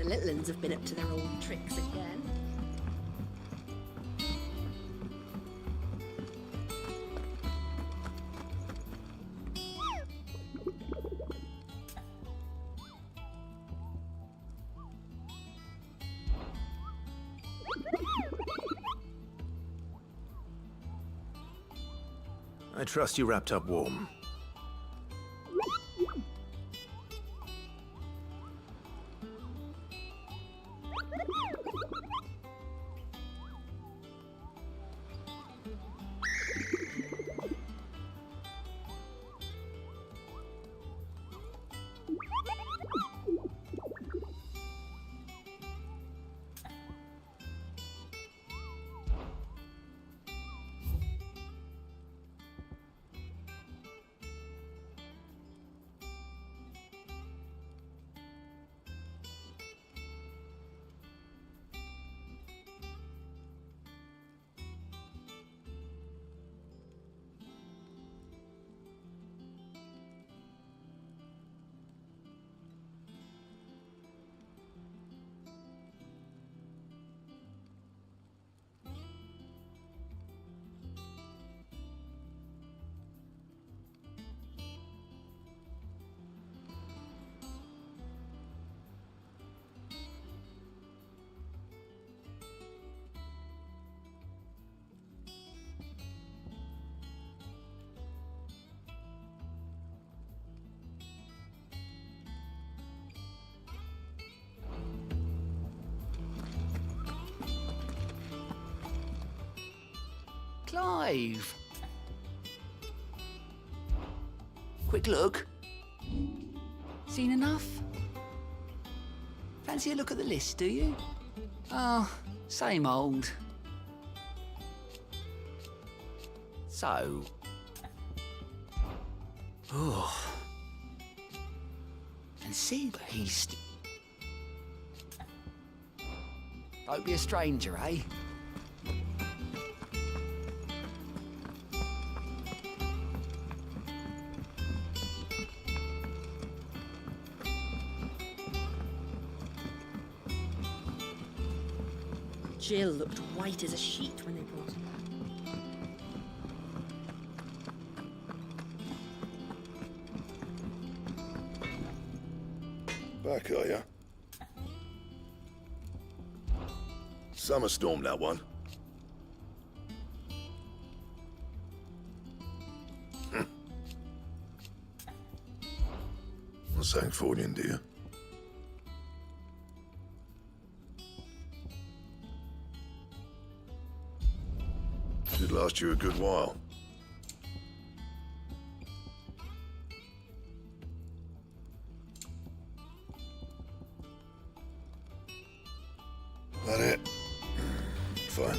the little uns have been up to their old tricks again. I trust you wrapped up warm. Clive! Quick look. Seen enough? Fancy a look at the list, do you? Oh, same old. So... Oh. And see what he's... Don't be a stranger, eh? Jill looked white as a sheet when they brought him back. Back, are ya? Summer storm, that one. Not saying for you, dear. Should last you a good while. That it? Fine.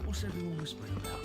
What's everyone whispering about?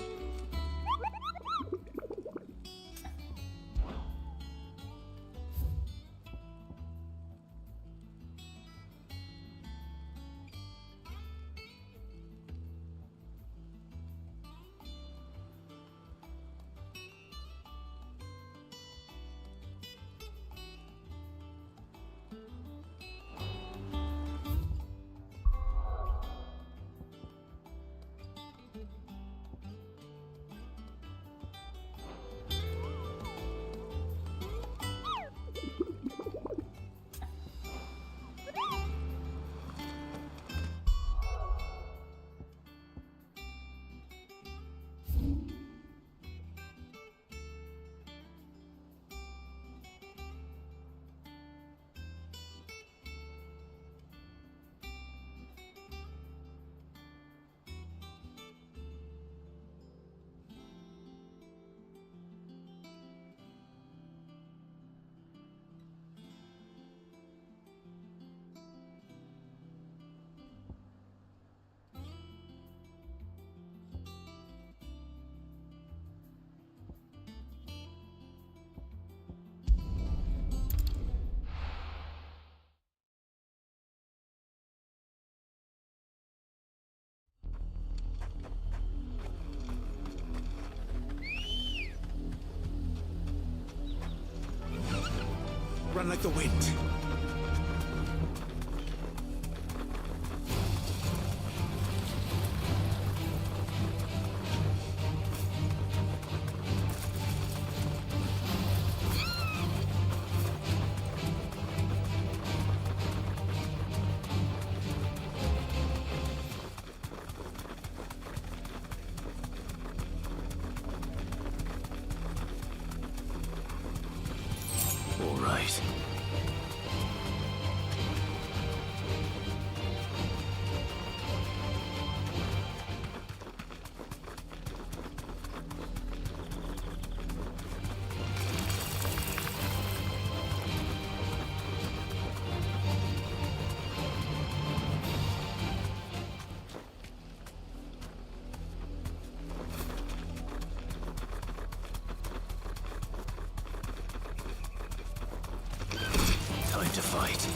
run like the wind. All right. Time to fight.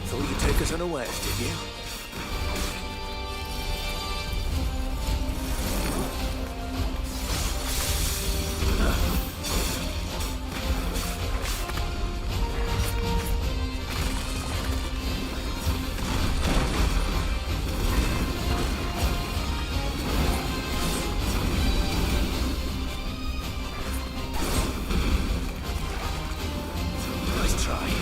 Thought you'd take us unawares, did you? Nice try.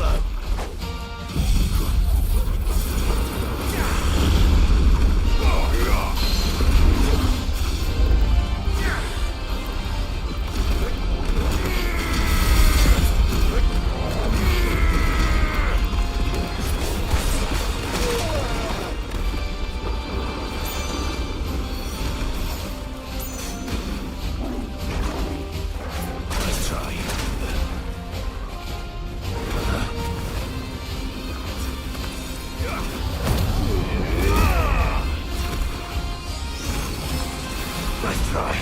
slow. Let's try. Let's try.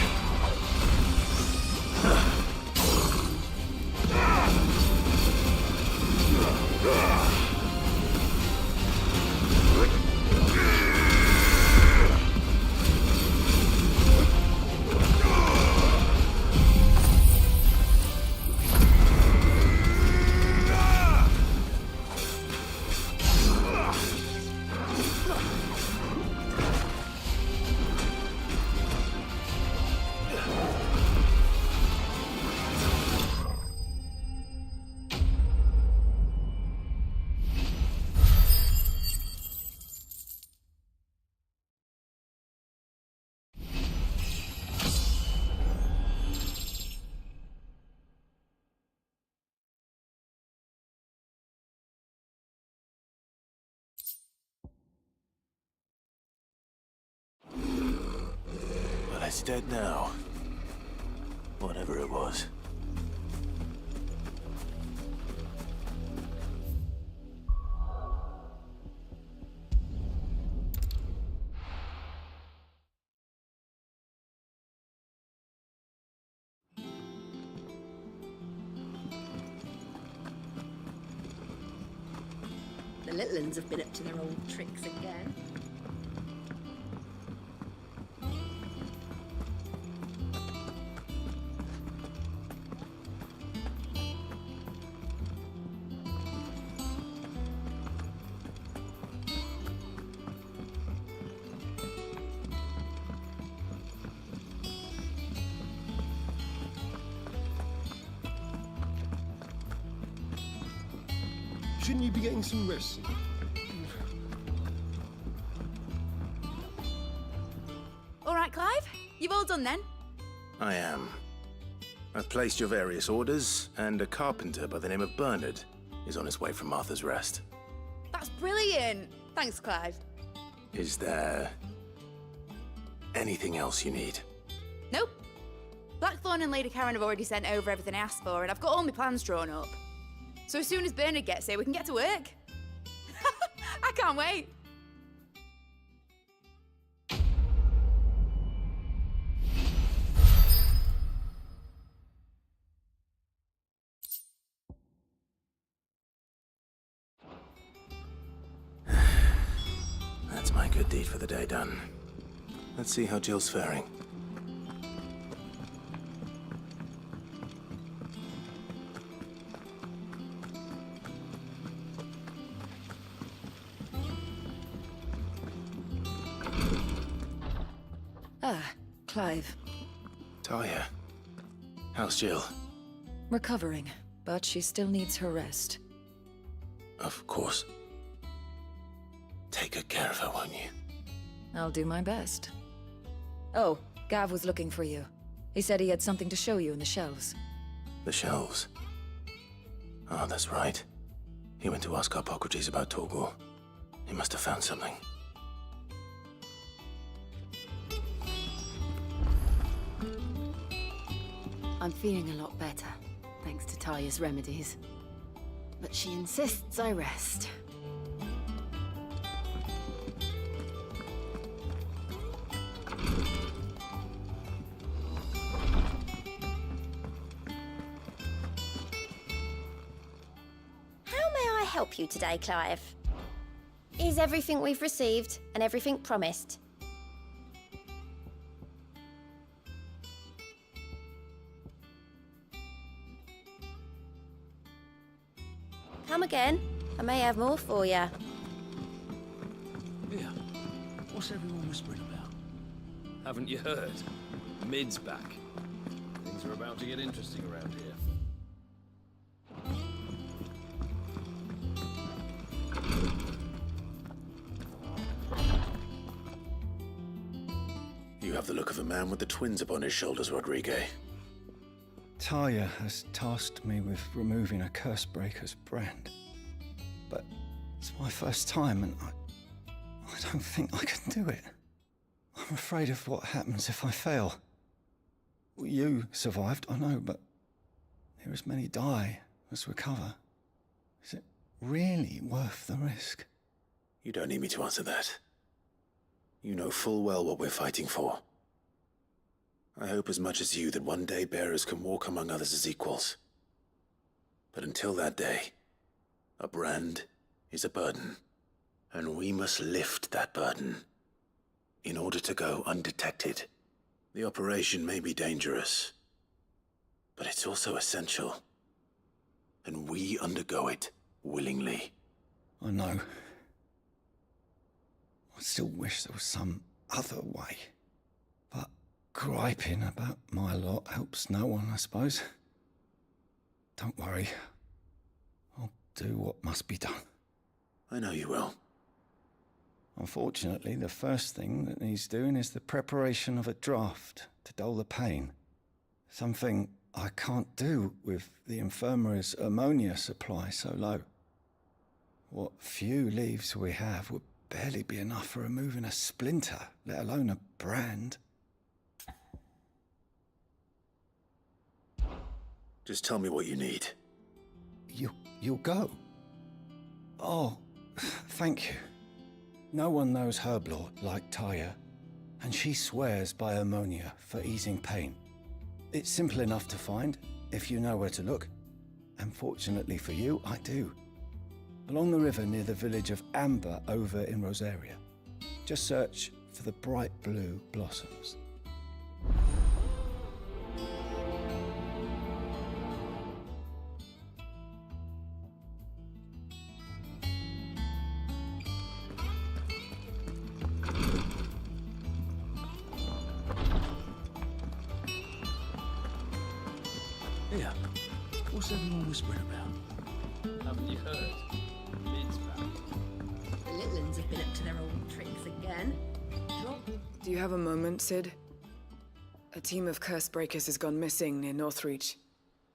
Well, it's dead now. Whatever it was. The little uns have been up to their old tricks again. Shouldn't you be getting some rest? All right, Clive. You've all done then? I am. I've placed your various orders, and a carpenter by the name of Bernard is on his way from Martha's Rest. That's brilliant. Thanks, Clive. Is there anything else you need? Nope. Blackthorn and Lady Karen have already sent over everything I asked for, and I've got all my plans drawn up. So as soon as Bernard gets here, we can get to work. I can't wait. That's my good deed for the day done. Let's see how Jill's faring. Clive. Talia, how's Jill? Recovering, but she still needs her rest. Of course. Take good care of her, won't you? I'll do my best. Oh, Gav was looking for you. He said he had something to show you in the shelves. The shelves. Oh, that's right. He went to ask Harpocrates about Torgor. He must have found something. I'm feeling a lot better, thanks to Talia's remedies. But she insists I rest. How may I help you today, Clive? Is everything we've received and everything promised? Come again. I may have more for you. Yeah. What's everyone whispering about? Haven't you heard? Mid's back. Things are about to get interesting around here. You have the look of a man with the twins upon his shoulders, Rodriguez. Talia has tasked me with removing a Cursebreaker's brand. But it's my first time, and I don't think I can do it. I'm afraid of what happens if I fail. You survived, I know, but here as many die as recover. Is it really worth the risk? You don't need me to answer that. You know full well what we're fighting for. I hope as much as you that one day bearers can walk among others as equals. But until that day, a brand is a burden, and we must lift that burden in order to go undetected. The operation may be dangerous, but it's also essential, and we undergo it willingly. I know. I still wish there was some other way. But griping about my lot helps no one, I suppose. Don't worry. I'll do what must be done. I know you will. Unfortunately, the first thing that needs doing is the preparation of a draft to dull the pain. Something I can't do with the infirmary's ammonia supply so low. What few leaves we have would barely be enough for removing a splinter, let alone a brand. Just tell me what you need. You'll go? Oh, thank you. No one knows Herblore like Taya, and she swears by ammonia for easing pain. It's simple enough to find, if you know where to look. And fortunately for you, I do. Along the river near the village of Amber over in Rosaria. Just search for the bright blue blossoms. Here, what's everyone whispering about? Haven't you heard? Mid's back. The little ones have been up to their old tricks again. Drop. Do you have a moment, Sid? A team of Cursebreakers has gone missing near Northreach.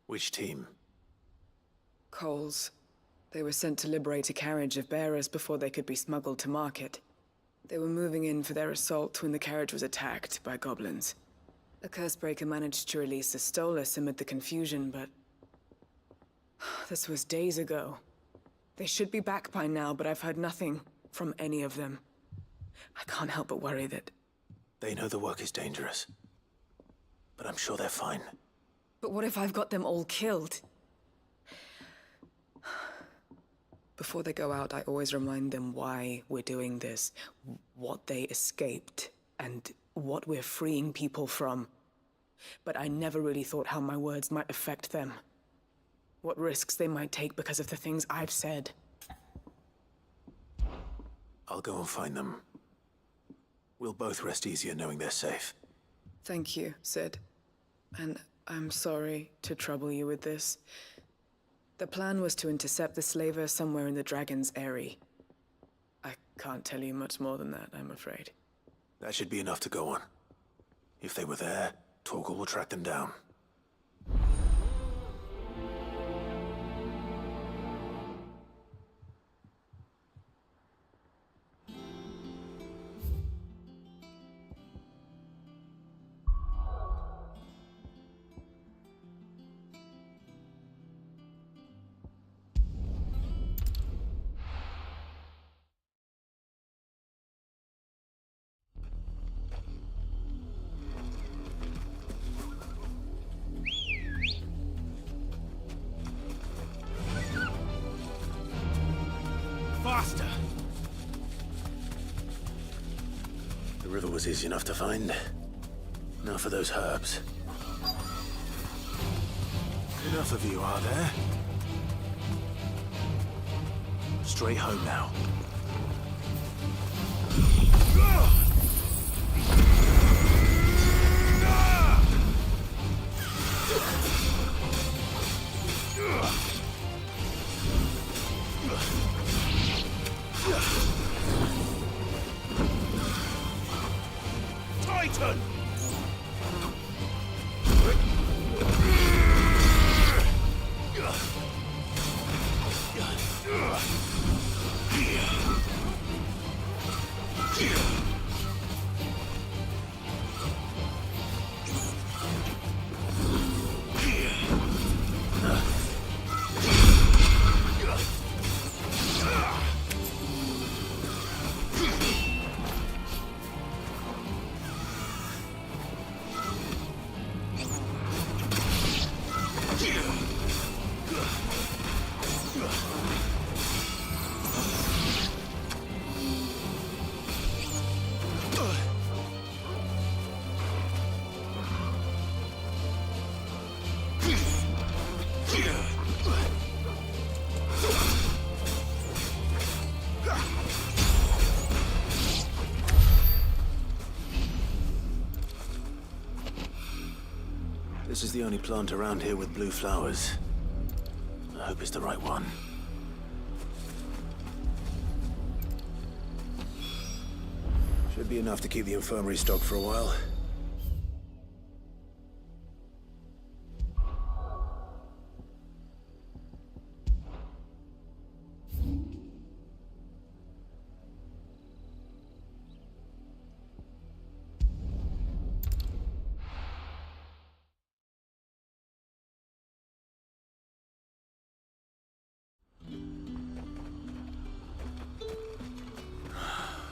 Which team? Coles. They were sent to liberate a carriage of bearers before they could be smuggled to market. They were moving in for their assault when the carriage was attacked by goblins. A Cursebreaker managed to release a Stolas amid the confusion, but... this was days ago. They should be back by now, but I've heard nothing from any of them. I can't help but worry that... They know the work is dangerous, but I'm sure they're fine. But what if I've got them all killed? Before they go out, I always remind them why we're doing this, what they escaped, and what we're freeing people from. But I never really thought how my words might affect them. What risks they might take because of the things I've said. I'll go and find them. We'll both rest easier knowing they're safe. Thank you, Sid. And I'm sorry to trouble you with this. The plan was to intercept the slaver somewhere in the Dragon's Eyrie. I can't tell you much more than that, I'm afraid. That should be enough to go on. If they were there, Torgal will track them down. Faster! The river was easy enough to find. Now for those herbs. Enough of you, are there? Straight home now. Tighter! Spartan! This is the only plant around here with blue flowers. I hope it's the right one. Should be enough to keep the infirmary stocked for a while.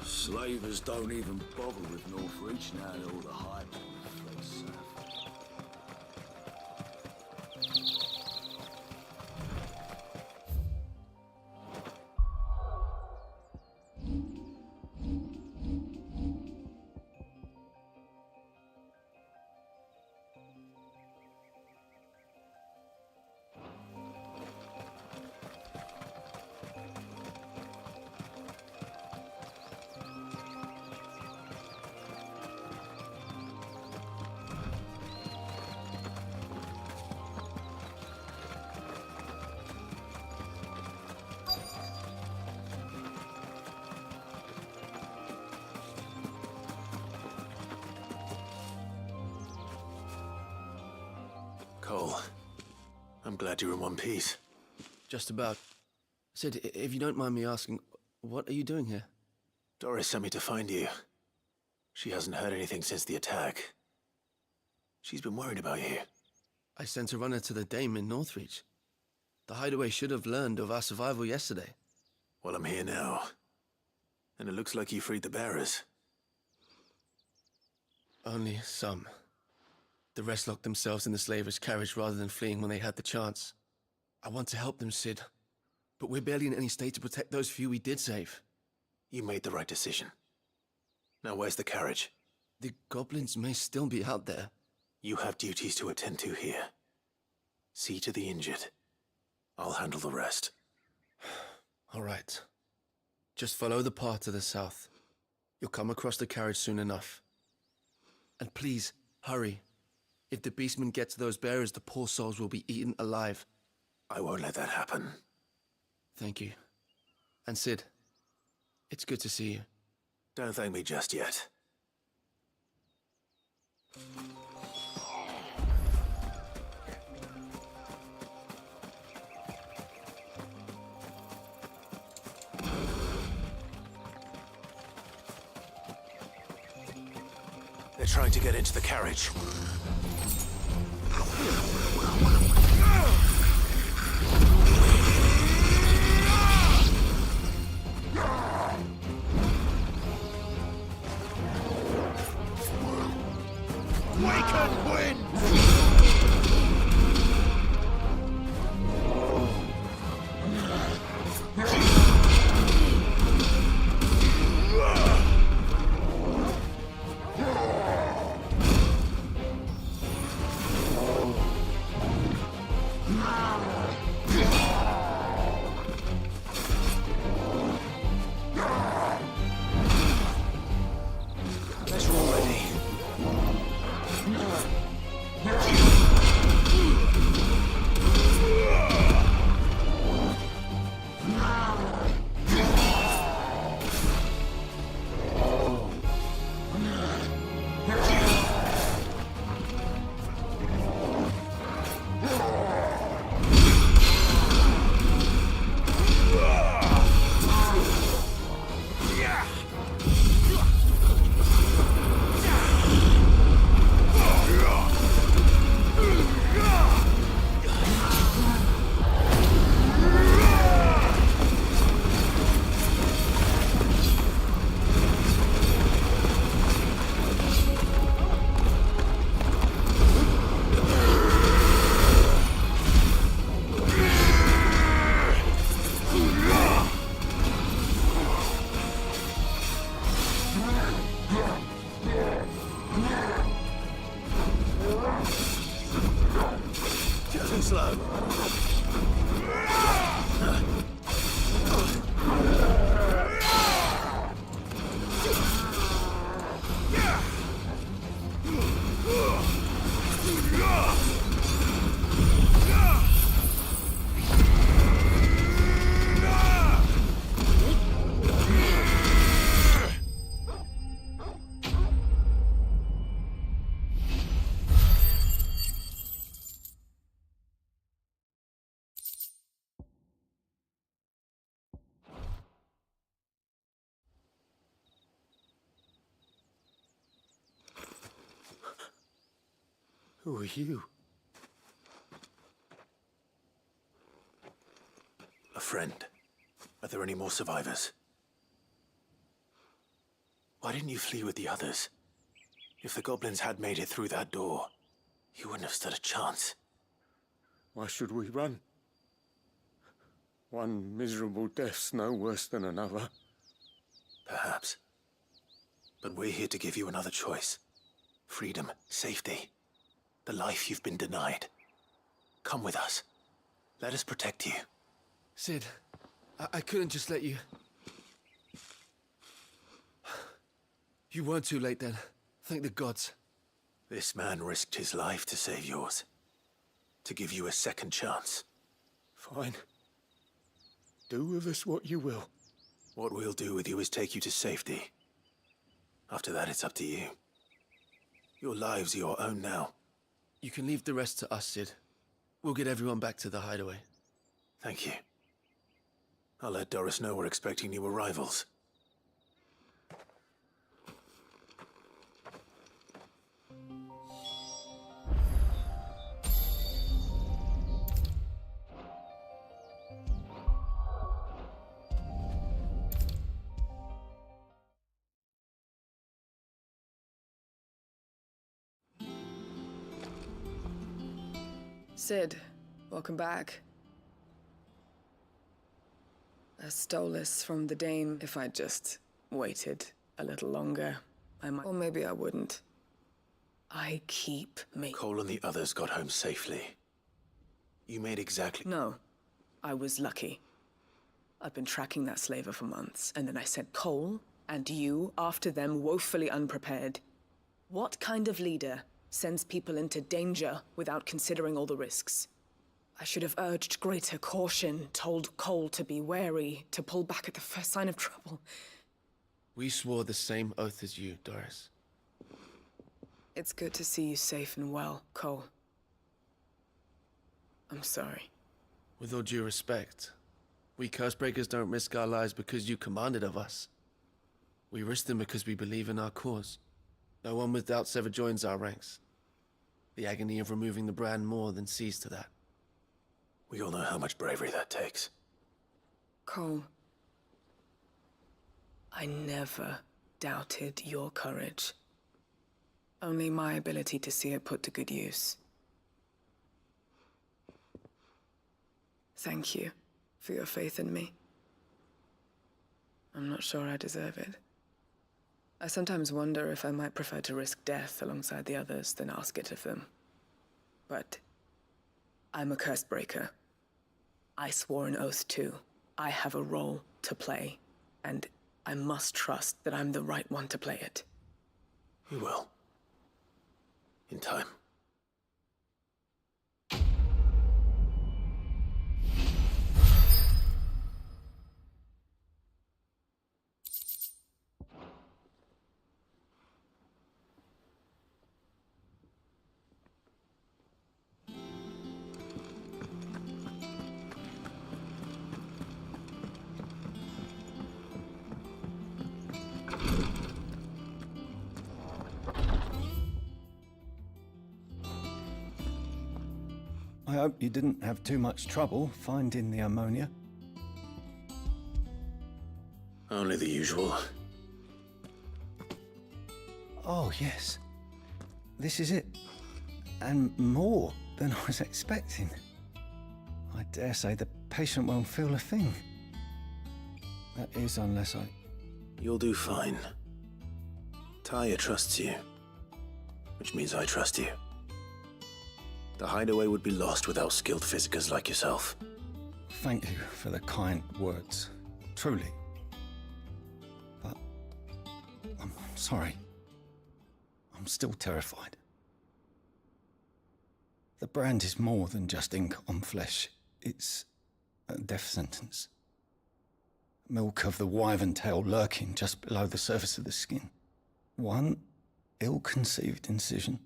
Slavers don't even bother with Northreach now that all the highborn fled south. Cole, I'm glad you're in one piece. Just about. Sid, if you don't mind me asking, what are you doing here? Doris sent me to find you. She hasn't heard anything since the attack. She's been worried about you. I sent a runner to the Dame in Northreach. The hideaway should have learned of our survival yesterday. Well, I'm here now. And it looks like you freed the bearers. Only some. The rest locked themselves in the slavers' carriage rather than fleeing when they had the chance. I want to help them, Sid. But we're barely in any state to protect those few we did save. You made the right decision. Now where's the carriage? The goblins may still be out there. You have duties to attend to here. See to the injured. I'll handle the rest. All right. Just follow the path to the south. You'll come across the carriage soon enough. And please, hurry. If the beastmen get to those bearers, the poor souls will be eaten alive. I won't let that happen. Thank you. And Sid, it's good to see you. Don't thank me just yet. They're trying to get into the carriage. Who are you? A friend. Are there any more survivors? Why didn't you flee with the others? If the goblins had made it through that door, you wouldn't have stood a chance. Why should we run? One miserable death's no worse than another. Perhaps. But we're here to give you another choice. Freedom, safety, the life you've been denied. Come with us. Let us protect you. Sid, I couldn't just let you... You weren't too late then. Thank the gods. This man risked his life to save yours. To give you a second chance. Fine. Do with us what you will. What we'll do with you is take you to safety. After that, it's up to you. Your lives are your own now. You can leave the rest to us, Sid. We'll get everyone back to the hideaway. Thank you. I'll let Doris know we're expecting new arrivals. Sid, welcome back. I stole this from the Dane. If I'd just waited a little longer, I might... Or maybe I wouldn't. I keep me. Cole and the others got home safely. You made exactly... No, I was lucky. I've been tracking that slaver for months, and then I sent Cole and you after them woefully unprepared. What kind of leader sends people into danger without considering all the risks? I should have urged greater caution, told Cole to be wary, to pull back at the first sign of trouble. We swore the same oath as you, Doris. It's good to see you safe and well, Cole. I'm sorry. With all due respect, we Cursebreakers don't risk our lives because you commanded of us. We risk them because we believe in our cause. No one with doubts ever joins our ranks. The agony of removing the brand more than sees to that. We all know how much bravery that takes. Cole, I never doubted your courage. Only my ability to see it put to good use. Thank you for your faith in me. I'm not sure I deserve it. I sometimes wonder if I might prefer to risk death alongside the others than ask it of them. But I'm a Cursebreaker. I swore an oath too. I have a role to play, and I must trust that I'm the right one to play it. You will. In time. I hope you didn't have too much trouble finding the ammonia. Only the usual. Oh, yes. This is it. And more than I was expecting. I dare say the patient won't feel a thing. That is, unless I... You'll do fine. Taya trusts you. Which means I trust you. The hideaway would be lost without skilled physicers like yourself. Thank you for the kind words. Truly. But... I'm sorry. I'm still terrified. The brand is more than just ink on flesh. It's a death sentence. Milk of the wyvern tail lurking just below the surface of the skin. One ill-conceived incision,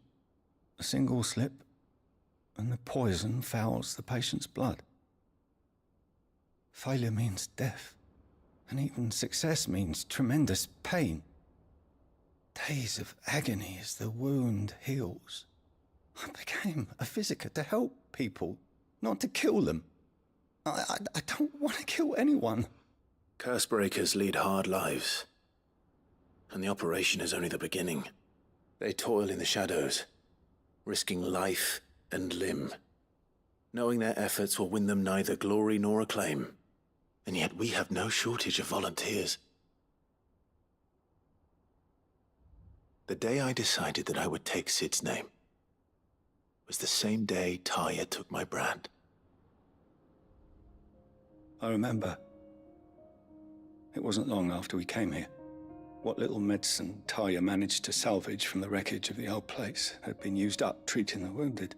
a single slip, and the poison fouls the patient's blood. Failure means death, and even success means tremendous pain. Days of agony as the wound heals. I became a visitor to help people, not to kill them. I don't want to kill anyone. Cursebreakers lead hard lives. And the operation is only the beginning. They toil in the shadows, risking life and limb, knowing their efforts will win them neither glory nor acclaim. And yet we have no shortage of volunteers. The day I decided that I would take Sid's name was the same day Taya took my brand. I remember. It wasn't long after we came here. What little medicine Taya managed to salvage from the wreckage of the old place had been used up treating the wounded.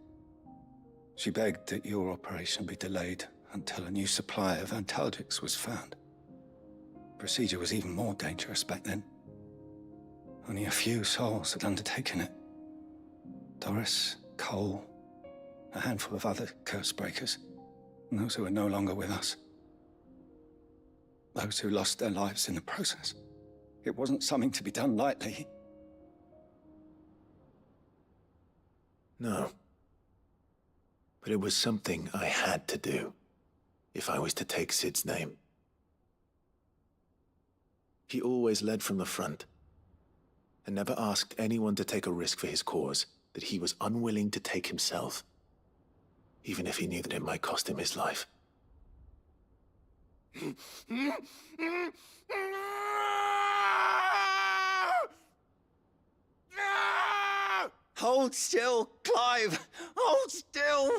She begged that your operation be delayed until a new supply of antalgics was found. Procedure was even more dangerous back then. Only a few souls had undertaken it. Doris, Cole, a handful of other Cursebreakers, and those who are no longer with us. Those who lost their lives in the process. It wasn't something to be done lightly. No. But it was something I had to do, if I was to take Sid's name. He always led from the front, and never asked anyone to take a risk for his cause that he was unwilling to take himself, even if he knew that it might cost him his life. Hold still, Clive! Hold still!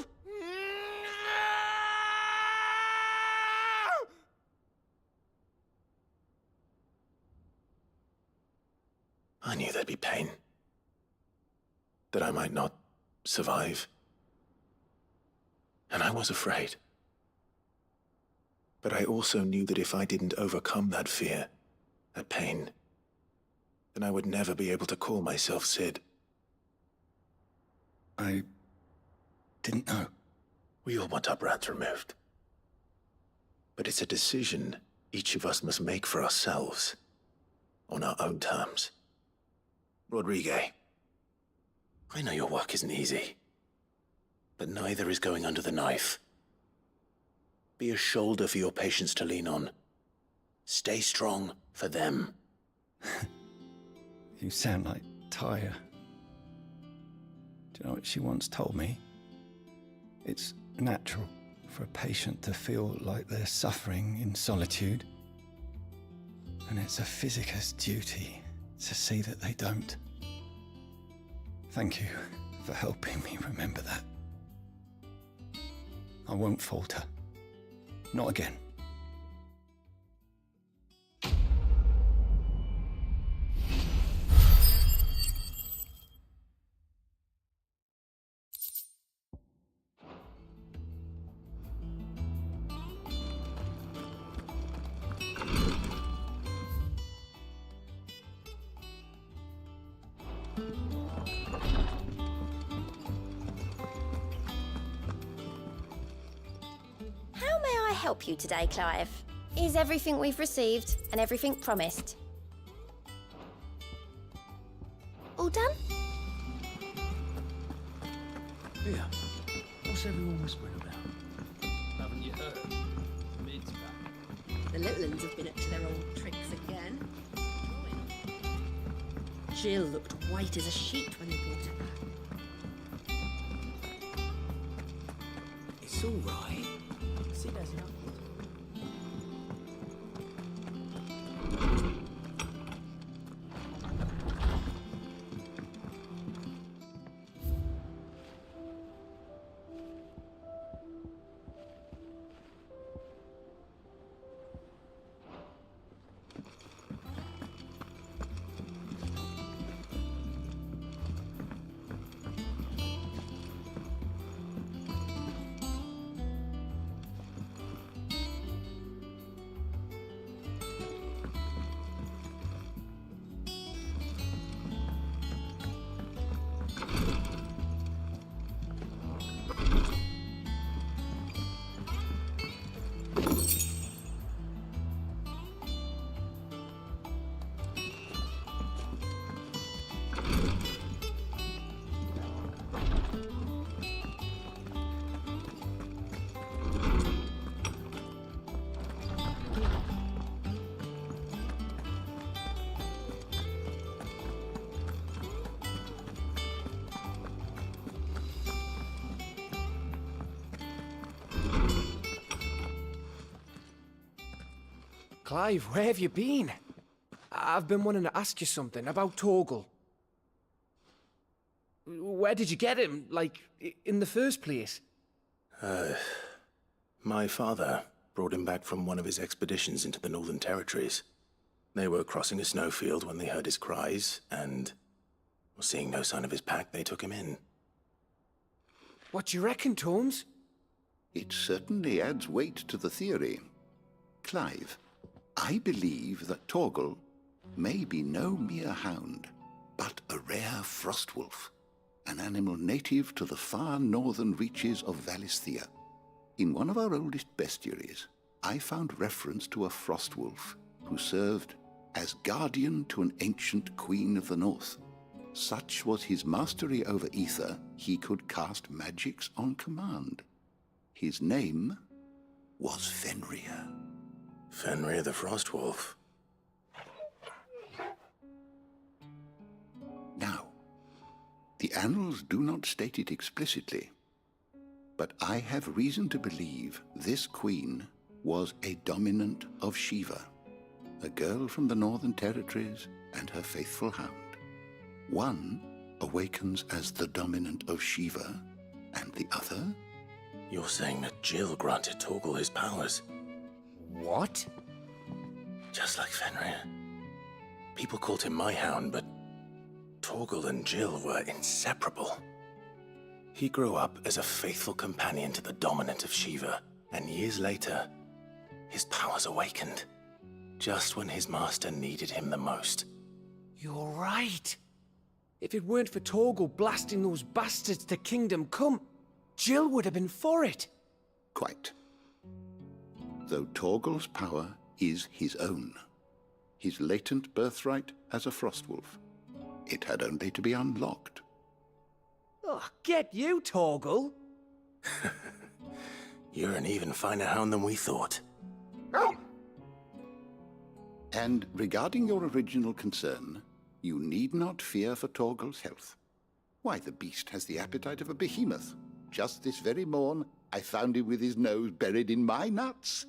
I knew there'd be pain. That I might not survive. And I was afraid. But I also knew that if I didn't overcome that fear, that pain, then I would never be able to call myself Sid. I didn't know. We all want our brands removed. But it's a decision each of us must make for ourselves, on our own terms. Rodriguez, I know your work isn't easy, but neither is going under the knife. Be a shoulder for your patients to lean on. Stay strong for them. You sound like Taya. Do you know what she once told me? It's natural for a patient to feel like they're suffering in solitude. And it's a physicist's duty to see that they don't. Thank you for helping me remember that. I won't falter. Not again. How may I help you today, Clive? Is everything we've received and everything promised? All done? Here, what's everyone whispering about? Haven't you heard? Mid's back. The little ones have been up to their old tricks again. Jill looked white as a sheet when they brought her back. It's all right. Sid hasn't up yet. Clive, where have you been? I've been wanting to ask you something about Torgal. Where did you get him, like, in the first place? My father brought him back from one of his expeditions into the Northern Territories. They were crossing a snowfield when they heard his cries, and seeing no sign of his pack, they took him in. What do you reckon, Torms? It certainly adds weight to the theory. Clive, I believe that Torgal may be no mere hound, but a rare frostwolf, an animal native to the far northern reaches of Valisthea. In one of our oldest bestiaries, I found reference to a frostwolf who served as guardian to an ancient queen of the north. Such was his mastery over ether, he could cast magics on command. His name was Fenrir. Fenrir the Frostwolf. Now, the annals do not state it explicitly, but I have reason to believe this queen was a dominant of Shiva, a girl from the Northern Territories and her faithful hound. One awakens as the dominant of Shiva, and the other? You're saying that Jill granted Torgal his powers? What? Just like Fenrir. People called him my hound, but Torgal and Jill were inseparable. He grew up as a faithful companion to the dominant of Shiva, and years later, his powers awakened, just when his master needed him the most. You're right. If it weren't for Torgal blasting those bastards to Kingdom Come, Jill would have been for it. Quite. Though Torgal's power is his own, his latent birthright as a Frostwolf. It had only to be unlocked. Oh, get you, Torgal! You're an even finer hound than we thought. And regarding your original concern, you need not fear for Torgal's health. Why, the beast has the appetite of a behemoth. Just this very morn, I found him with his nose buried in my nuts.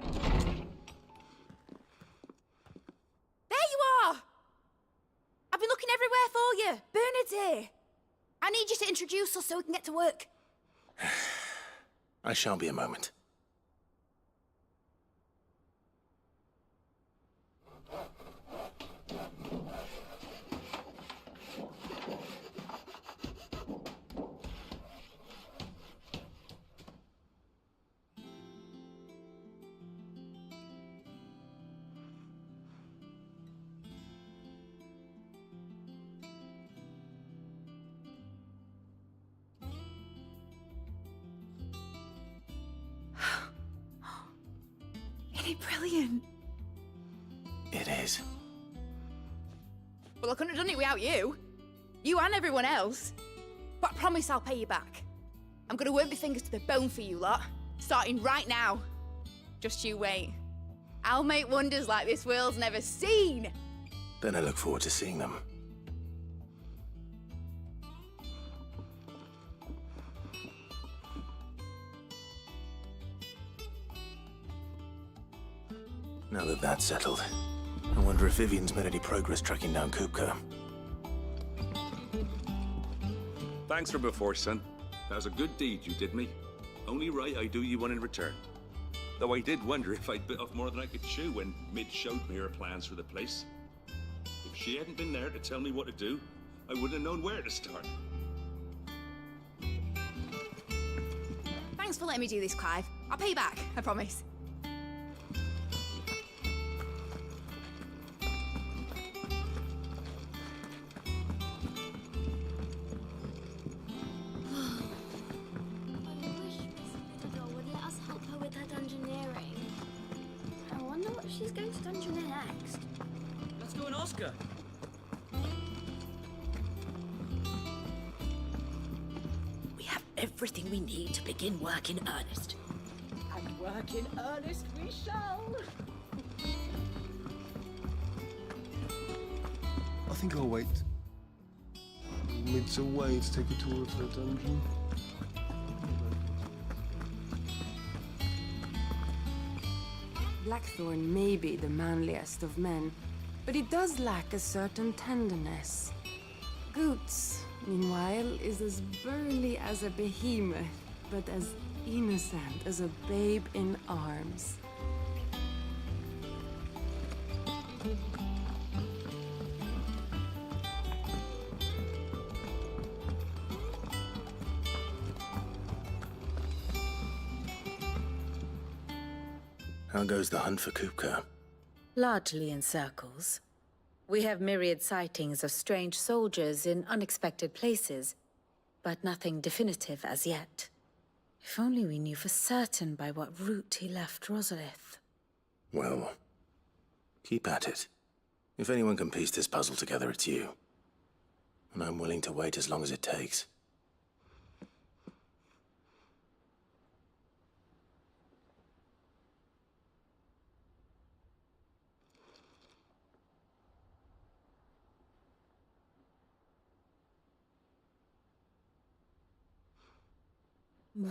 There you are! I've been looking everywhere for you. Bernard's here. I need you to introduce us so we can get to work. I shall be a moment. Isn't it brilliant? It is. Well, I couldn't have done it without you. You and everyone else. But I promise I'll pay you back. I'm gonna work my fingers to the bone for you lot, starting right now. Just you wait. I'll make wonders like this world's never seen. Then I look forward to seeing them. Now that that's settled, I wonder if Vivian's made any progress tracking down Kupka. Thanks for before, son. That was a good deed you did me. Only right I do you one in return. Though I did wonder if I'd bit off more than I could chew when Mid showed me her plans for the place. If she hadn't been there to tell me what to do, I wouldn't have known where to start. Thanks for letting me do this, Clive. I'll pay you back, I promise. She's going to Dungeoneer next. Let's go and ask her. We have everything we need to begin work in earnest. And work in earnest we shall. I think I'll wait. Mid's away to take a tour of the dungeon. Blackthorn may be the manliest of men, but he does lack a certain tenderness. Goots, meanwhile, is as burly as a behemoth, but as innocent as a babe in arms. How goes the hunt for Kupka? Largely in circles. We have myriad sightings of strange soldiers in unexpected places, but nothing definitive as yet. If only we knew for certain by what route he left Rosalith. Well, keep at it. If anyone can piece this puzzle together, it's you. And I'm willing to wait as long as it takes.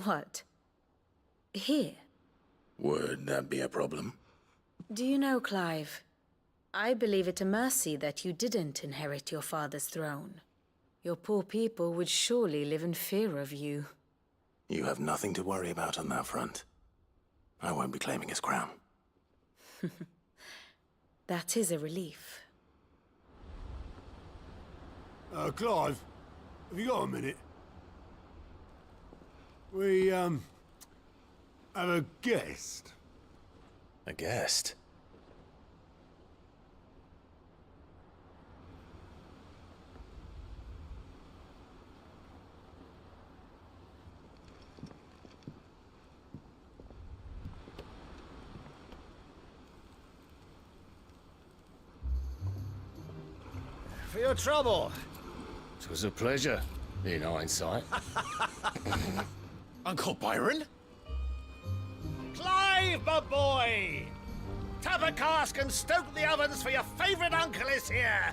What? Here? Would that be a problem? Do you know, Clive? I believe it a mercy that you didn't inherit your father's throne. Your poor people would surely live in fear of you. You have nothing to worry about on that front. I won't be claiming his crown. That is a relief. Clive, have you got a minute? We, have a guest. A guest? For your trouble. It was a pleasure, in hindsight. Uncle Byron? Clive, my boy! Tap a cask and stoke the ovens, for your favourite uncle is here!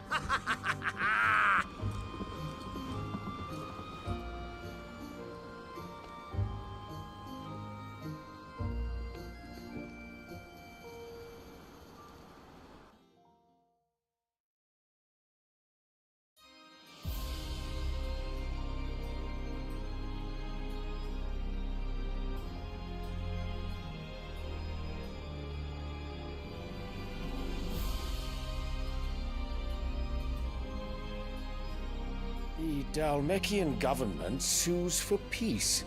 The Dalmekian government sues for peace.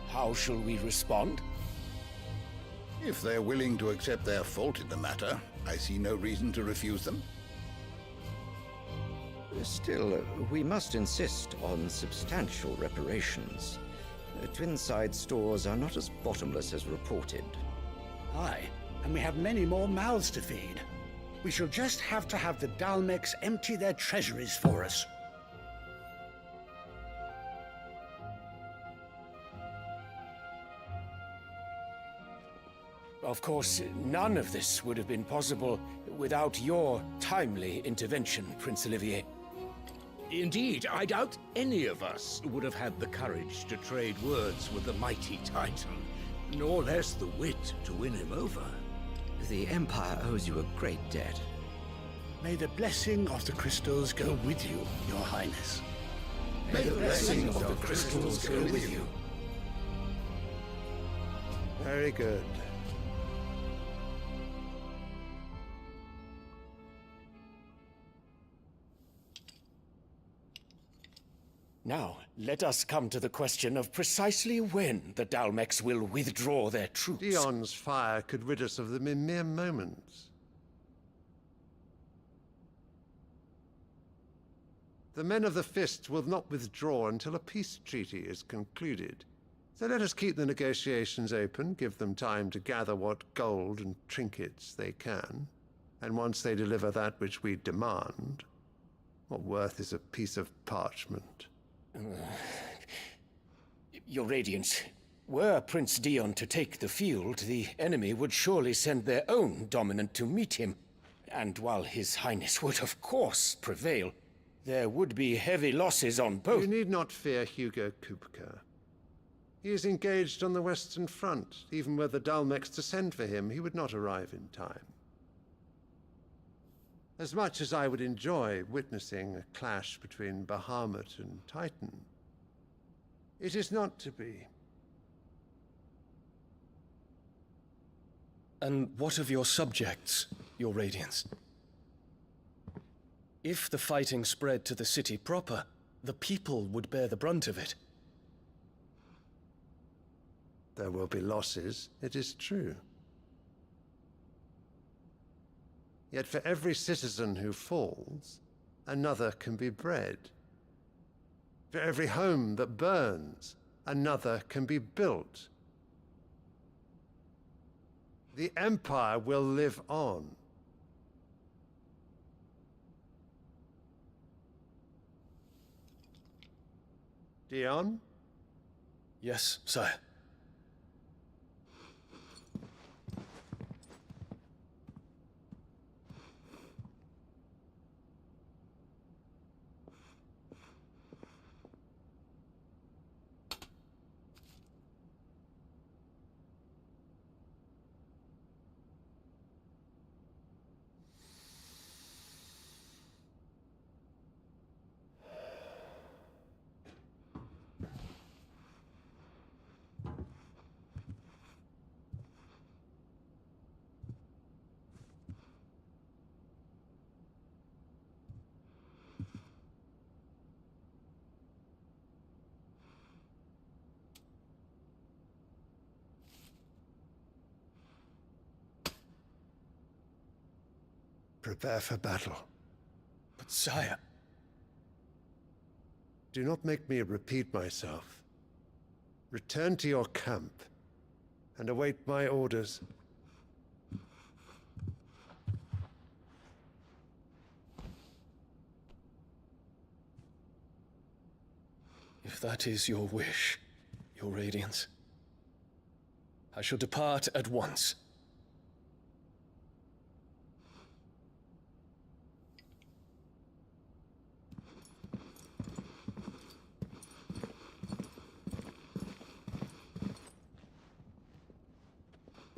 How shall we respond? If they're willing to accept their fault in the matter, I see no reason to refuse them. Still, we must insist on substantial reparations. Twinside stores are not as bottomless as reported. Aye, and we have many more mouths to feed. We shall just have to have the Dalmecs empty their treasuries for us. Of course, none of this would have been possible without your timely intervention, Prince Olivier. Indeed, I doubt any of us would have had the courage to trade words with the mighty Titan, nor less the wit to win him over. The Empire owes you a great debt. May the blessing of the crystals go with you, Your Highness. May the blessing of the crystals go with you. Very good. Now, let us come to the question of precisely when the Dalmecs will withdraw their troops. Dion's fire could rid us of them in mere moments. The men of the Fists will not withdraw until a peace treaty is concluded. So let us keep the negotiations open, give them time to gather what gold and trinkets they can, and once they deliver that which we demand, what worth is a piece of parchment? Your Radiance, were Prince Dion to take the field, the enemy would surely send their own dominant to meet him. And while His Highness would of course prevail, there would be heavy losses on both. You need not fear Hugo Kupka. He is engaged on the Western Front. Even were the Dalmex to send for him, he would not arrive in time. As much as I would enjoy witnessing a clash between Bahamut and Titan, it is not to be. And what of your subjects, your Radiance? If the fighting spread to the city proper, the people would bear the brunt of it. There will be losses, it is true. Yet for every citizen who falls, another can be bred. For every home that burns, another can be built. The Empire will live on. Dion? Yes, sire. Prepare for battle. But sire... Do not make me repeat myself. Return to your camp and await my orders. If that is your wish, your Radiance, I shall depart at once.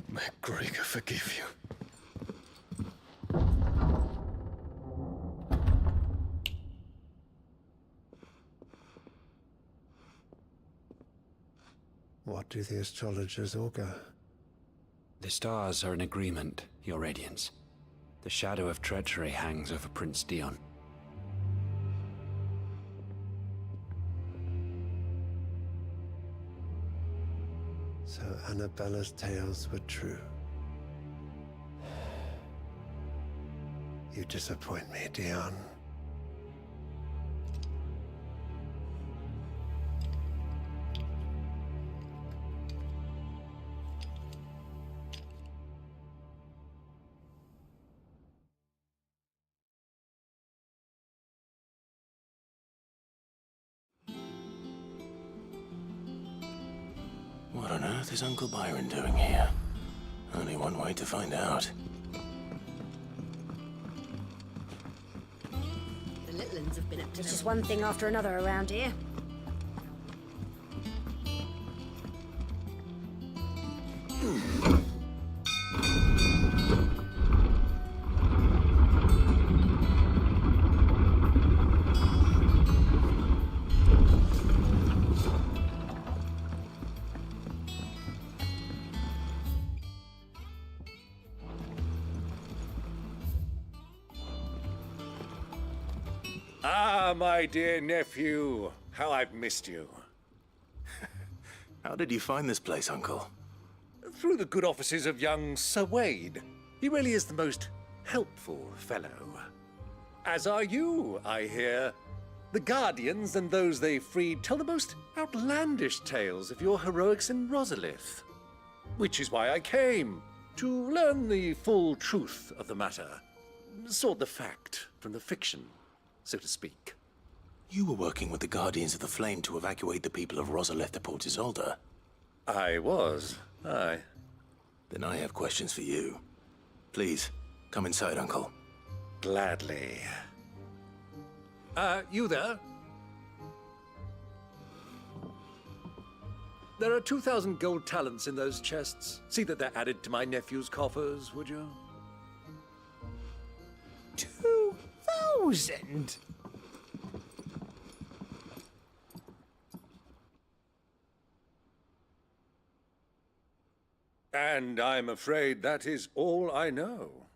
May Gregor forgive you. What do the astrologers augur? The stars are in agreement, Your Radiance. The shadow of treachery hangs over Prince Dion. So Annabella's tales were true. You disappoint me, Dion. What on earth is Uncle Byron doing here? Only one way to find out. The Litlans have been up to... It's just one thing after another around here. Ah, my dear nephew. How I've missed you. How did you find this place, Uncle? Through the good offices of young Sir Wade. He really is the most helpful fellow. As are you, I hear. The Guardians and those they freed tell the most outlandish tales of your heroics in Rosalith. Which is why I came, to learn the full truth of the matter. Sort the fact from the fiction, so to speak. You were working with the Guardians of the Flame to evacuate the people of Rosalith to Port Isolde. I was, aye. Then I have questions for you. Please, come inside, Uncle. Gladly. You there? There are 2,000 gold talents in those chests. See that they're added to my nephew's coffers, would you? 2,000? And I'm afraid that is all I know.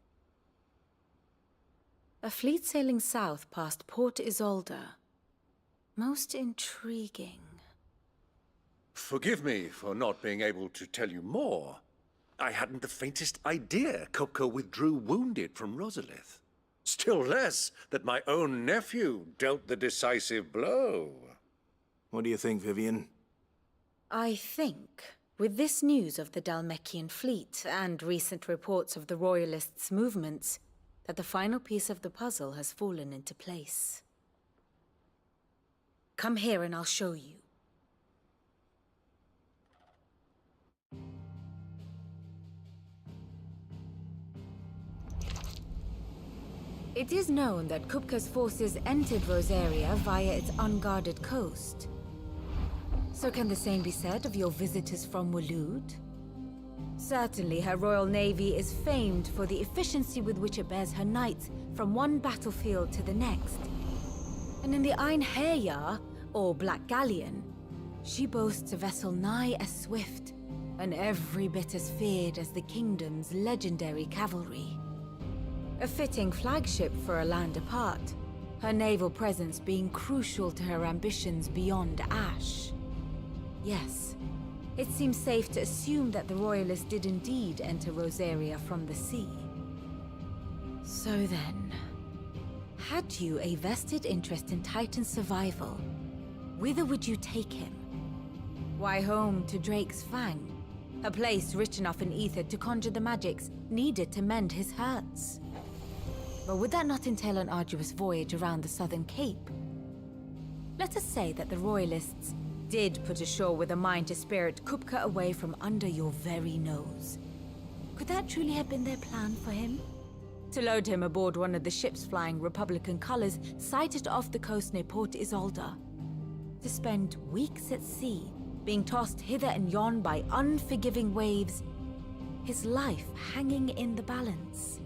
A fleet sailing south past Port Isolde. Most intriguing. Forgive me for not being able to tell you more. I hadn't the faintest idea Kupka withdrew wounded from Rosalith. Still less that my own nephew dealt the decisive blow. What do you think, Vivian? I think, with this news of the Dhalmekian fleet and recent reports of the Royalists' movements, that the final piece of the puzzle has fallen into place. Come here and I'll show you. It is known that Kupka's forces entered Rosaria via its unguarded coast. So can the same be said of your visitors from Waloed? Certainly, her Royal Navy is famed for the efficiency with which it bears her knights from one battlefield to the next. And in the Einherjar, or Black Galleon, she boasts a vessel nigh as swift and every bit as feared as the kingdom's legendary cavalry. A fitting flagship for a land apart, her naval presence being crucial to her ambitions beyond Ash. Yes, it seems safe to assume that the Royalists did indeed enter Rosaria from the sea. So then, had you a vested interest in Titan's survival, whither would you take him? Why, home to Drake's Fang, a place rich enough in ether to conjure the magics needed to mend his hurts. But would that not entail an arduous voyage around the southern cape? Let us say that the Royalists did put ashore with a mind to spirit Kupka away from under your very nose. Could that truly have been their plan for him? To load him aboard one of the ships flying Republican colors sighted off the coast near Port Isolde. To spend weeks at sea, being tossed hither and yon by unforgiving waves, his life hanging in the balance.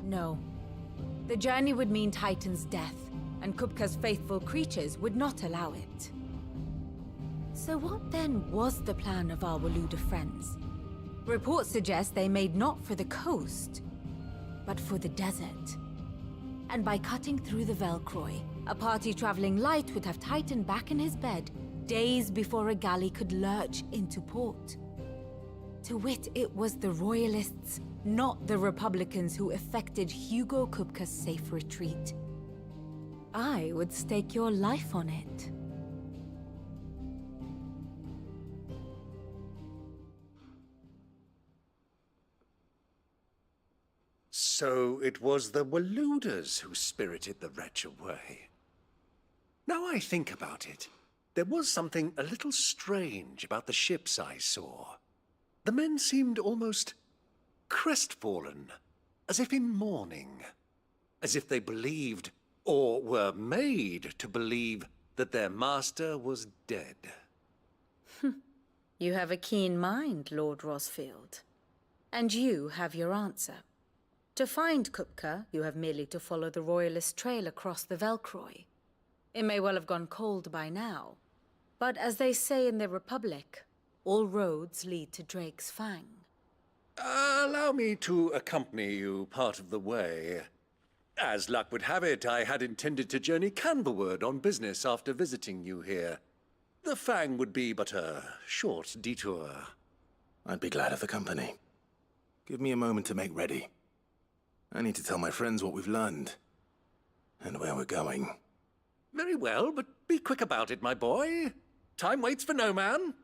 No. The journey would mean Titan's death, and Kupka's faithful creatures would not allow it. So what then was the plan of our Waloed friends? Reports suggest they made not for the coast, but for the desert. And by cutting through the Velcroy, a party traveling light would have Titan back in his bed days before a galley could lurch into port. To wit, it was the Royalists, not the Republicans, who effected Hugo Kupka's safe retreat. I would stake your life on it. So it was the Waloeders who spirited the wretch away. Now I think about it, there was something a little strange about the ships I saw. The men seemed almost crestfallen, as if in mourning, as if they believed, or were made to believe, that their master was dead. You have a keen mind, Lord Rosfield. And you have your answer. To find Kupka, you have merely to follow the Royalist trail across the Velcroy. It may well have gone cold by now, but as they say in the Republic, all roads lead to Drake's Fang. Allow me to accompany you part of the way. As luck would have it, I had intended to journey Canberward on business after visiting you here. The Fang would be but a short detour. I'd be glad of the company. Give me a moment to make ready. I need to tell my friends what we've learned, and where we're going. Very well, but be quick about it, my boy. Time waits for no man.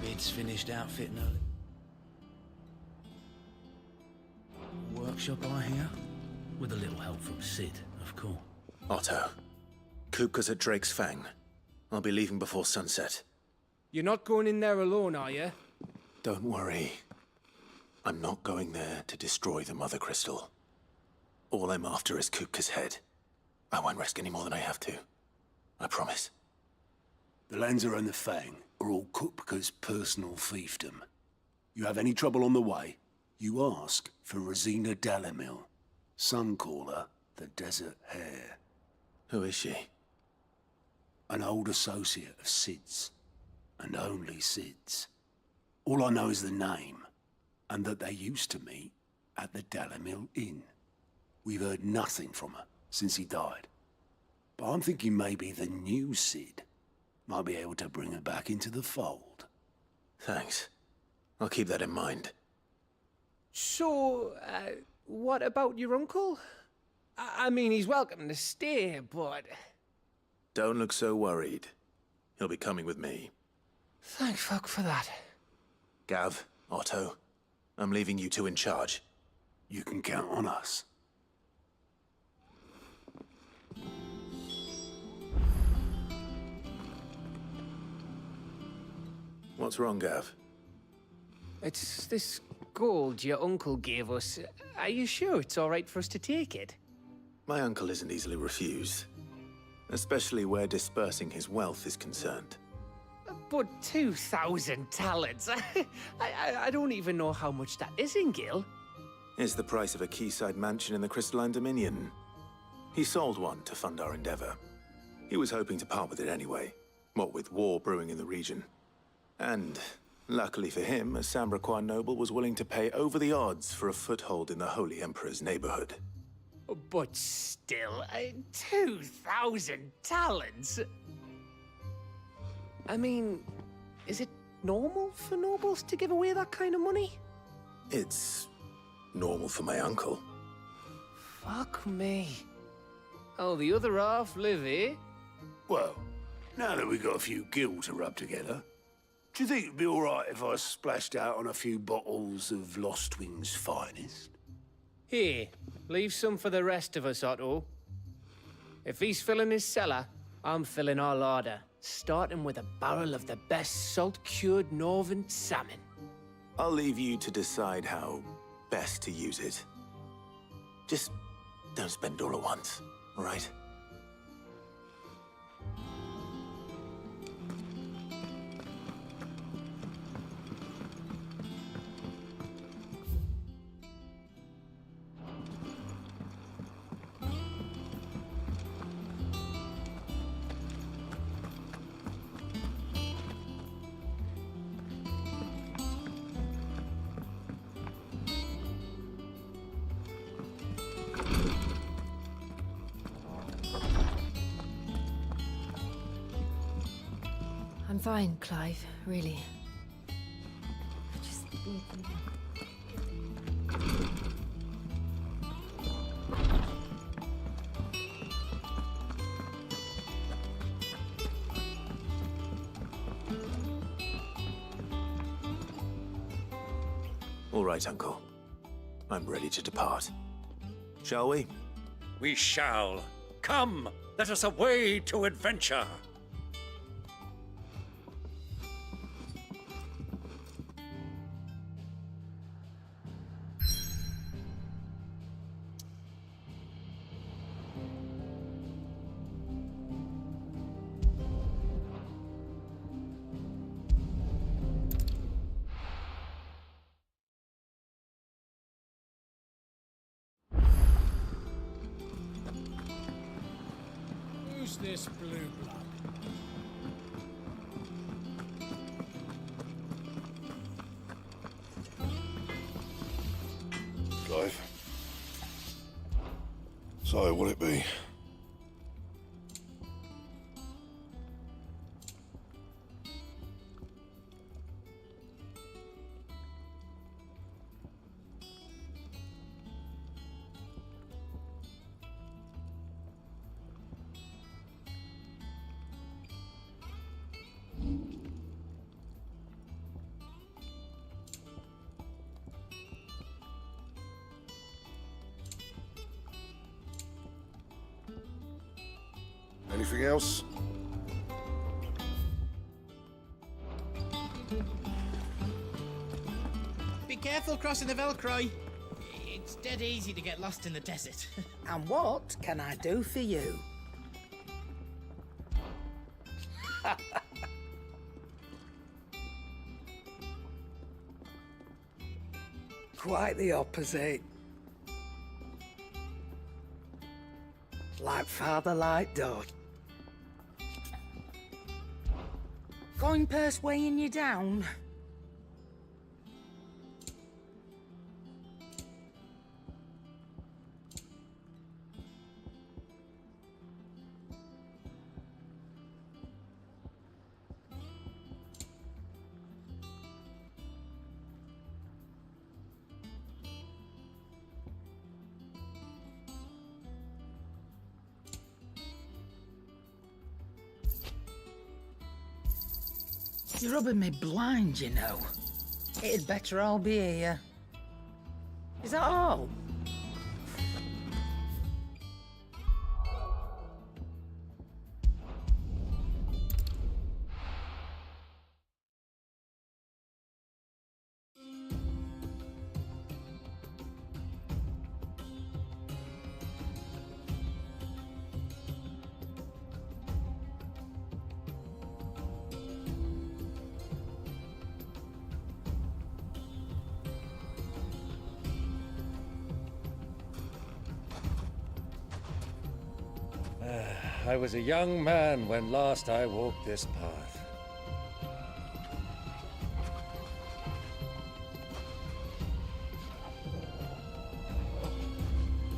Bid's finished outfitting early. Workshop, I hear? With a little help from Sid, of course. Otto, Kupka's at Drake's Fang. I'll be leaving before sunset. You're not going in there alone, are you? Don't worry. I'm not going there to destroy the Mother Crystal. All I'm after is Kupka's head. I won't risk any more than I have to. I promise. The Lancer and the Fang are all Kupka's personal fiefdom. You have any trouble on the way, you ask for Rosina Dalamil. Some call her the Desert Hare. Who is she? An old associate of Sid's, and only Sid's. All I know is the name, and that they used to meet at the Dalamil Inn. We've heard nothing from her since he died. But I'm thinking maybe the new Sid might be able to bring her back into the fold. Thanks. I'll keep that in mind. So, what about your uncle? I mean, he's welcome to stay, but... Don't look so worried. He'll be coming with me. Thank fuck for that. Gav, Otto, I'm leaving you two in charge. You can count on us. What's wrong, Gav? It's this gold your uncle gave us. Are you sure it's all right for us to take it? My uncle isn't easily refused. Especially where dispersing his wealth is concerned. But 2,000 talents. I don't even know how much that is in Gil. It's the price of a quayside mansion in the Crystalline Dominion. He sold one to fund our endeavor. He was hoping to part with it anyway, what with war brewing in the region. And, luckily for him, a Sambraquan noble was willing to pay over the odds for a foothold in the Holy Emperor's neighborhood. But still, 2,000 talents? I mean, is it normal for nobles to give away that kind of money? It's normal for my uncle. Fuck me. Oh, the other half live, eh? Well, now that we've got a few gil to rub together, do you think it'd be all right if I splashed out on a few bottles of Lost Wing's finest? Here, leave some for the rest of us, Otto. If he's filling his cellar, I'm filling our larder, starting with a barrel of the best salt-cured northern salmon. I'll leave you to decide how best to use it. Just don't spend it all at once, all right? I'm fine, Clive, really. I just need something. All right, Uncle. I'm ready to depart. Shall we? We shall. Come, let us away to adventure. Who's this blue blood? Clive. So, what'll it be? Anything else? Be careful crossing the Velcro. It's dead easy to get lost in the desert. And what can I do for you? Quite the opposite. Like father, like daughter. Coin purse weighing you down? You're rubbing me blind, you know. It'd better all be here. Is that all? I was a young man when last I walked this path.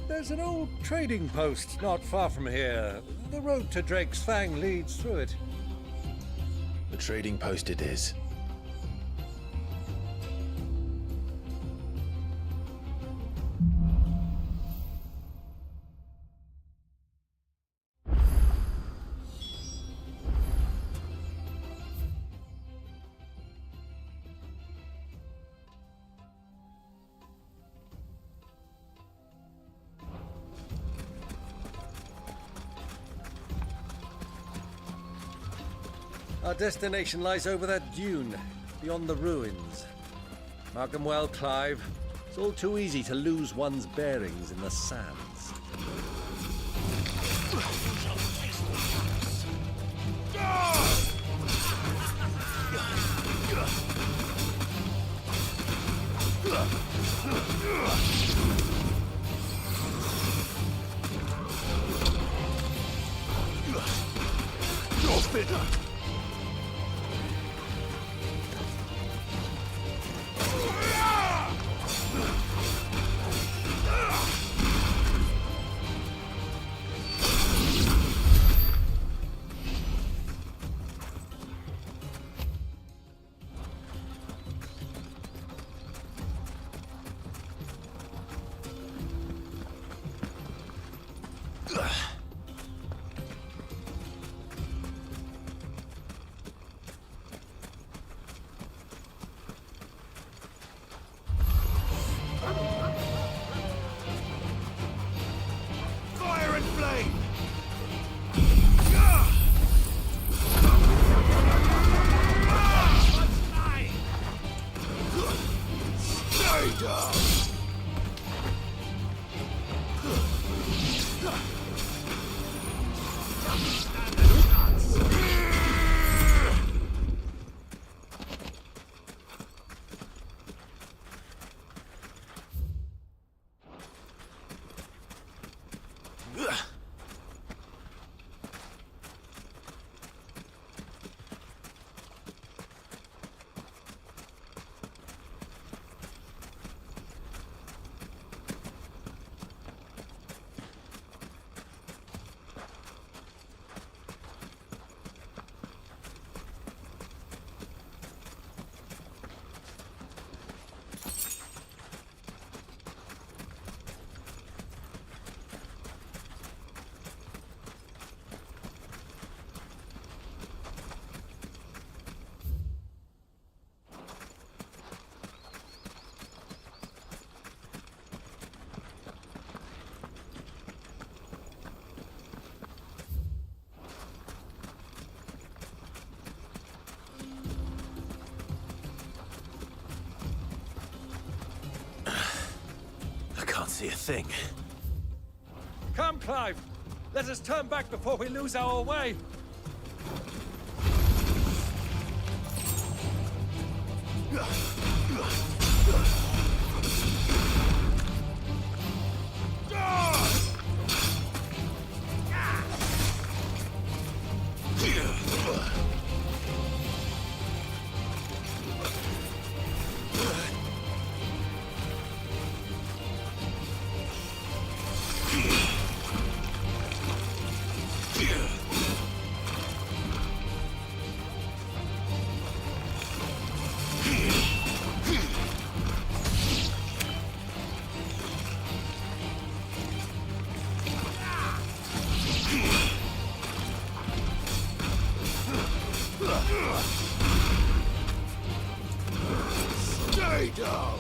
There's an old trading post not far from here. The road to Drake's Fang leads through it. The trading post it is. Our destination lies over that dune, beyond the ruins. Mark them well, Clive. It's all too easy to lose one's bearings in the sands. You're fit. see a thing. Come, Clive! Let us turn back before we lose our way! Stay down!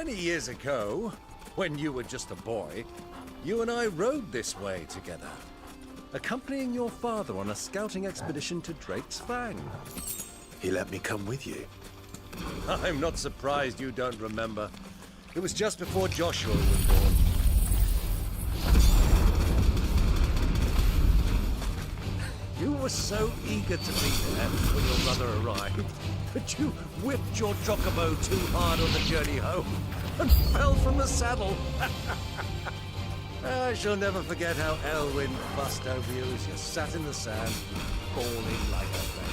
Many years ago, when you were just a boy, you and I rode this way together, accompanying your father on a scouting expedition to Drake's Fang. He let me come with you. I'm not surprised you don't remember. It was just before Joshua was born. You were so eager to be there when your brother arrived that you whipped your chocobo too hard on the journey home and fell from the saddle. I shall never forget how Elwyn fussed over you as you sat in the sand, bawling like a baby.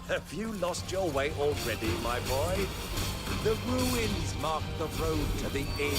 Have you lost your way already, my boy? The ruins mark the road to the inn.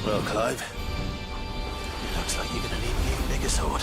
Well, Clive, it looks like you're gonna need an even bigger sword.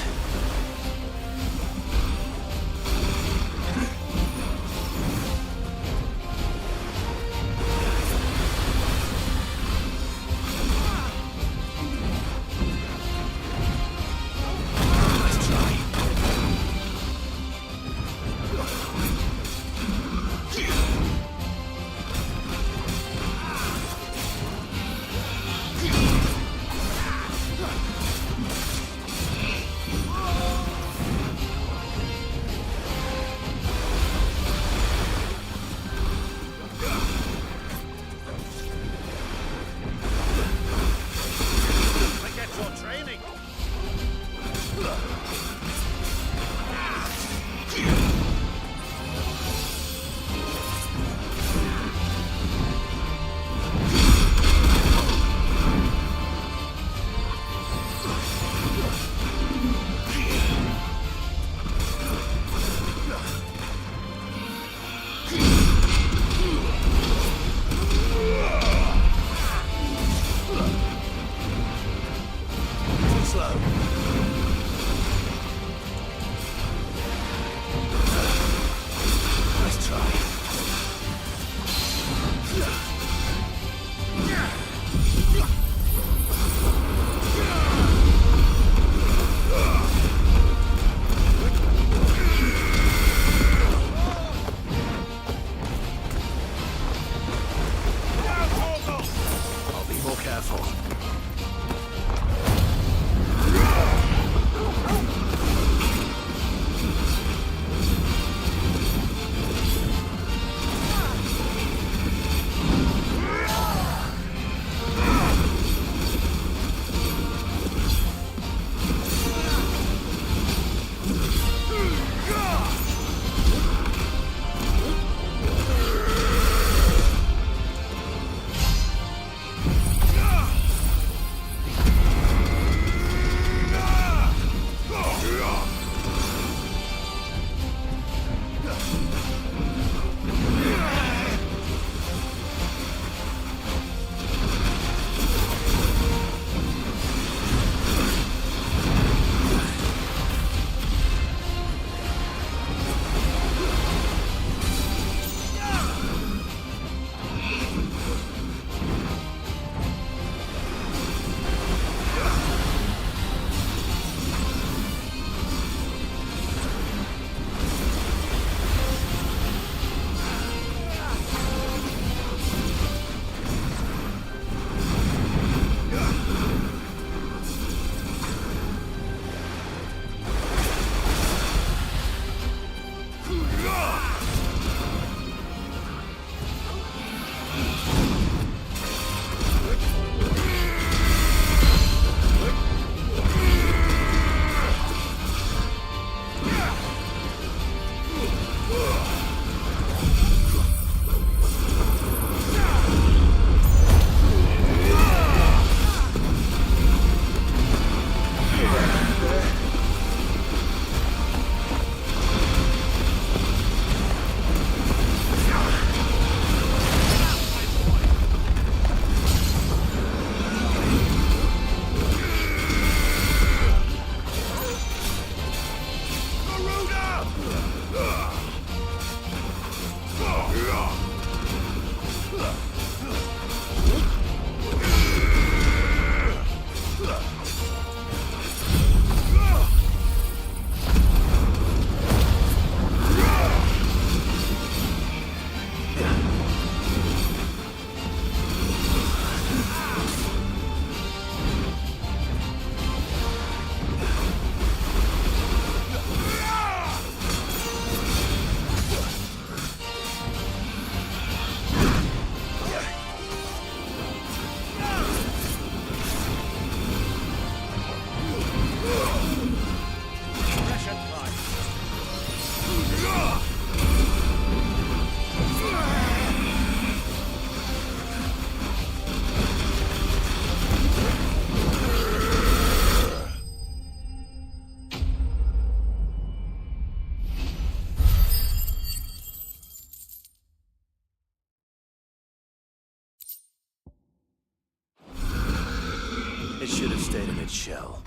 should have stayed in its shell.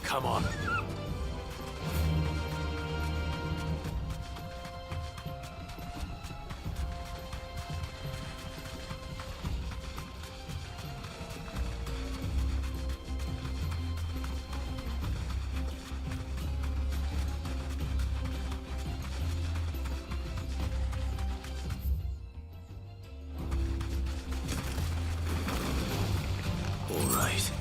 Come on. All right.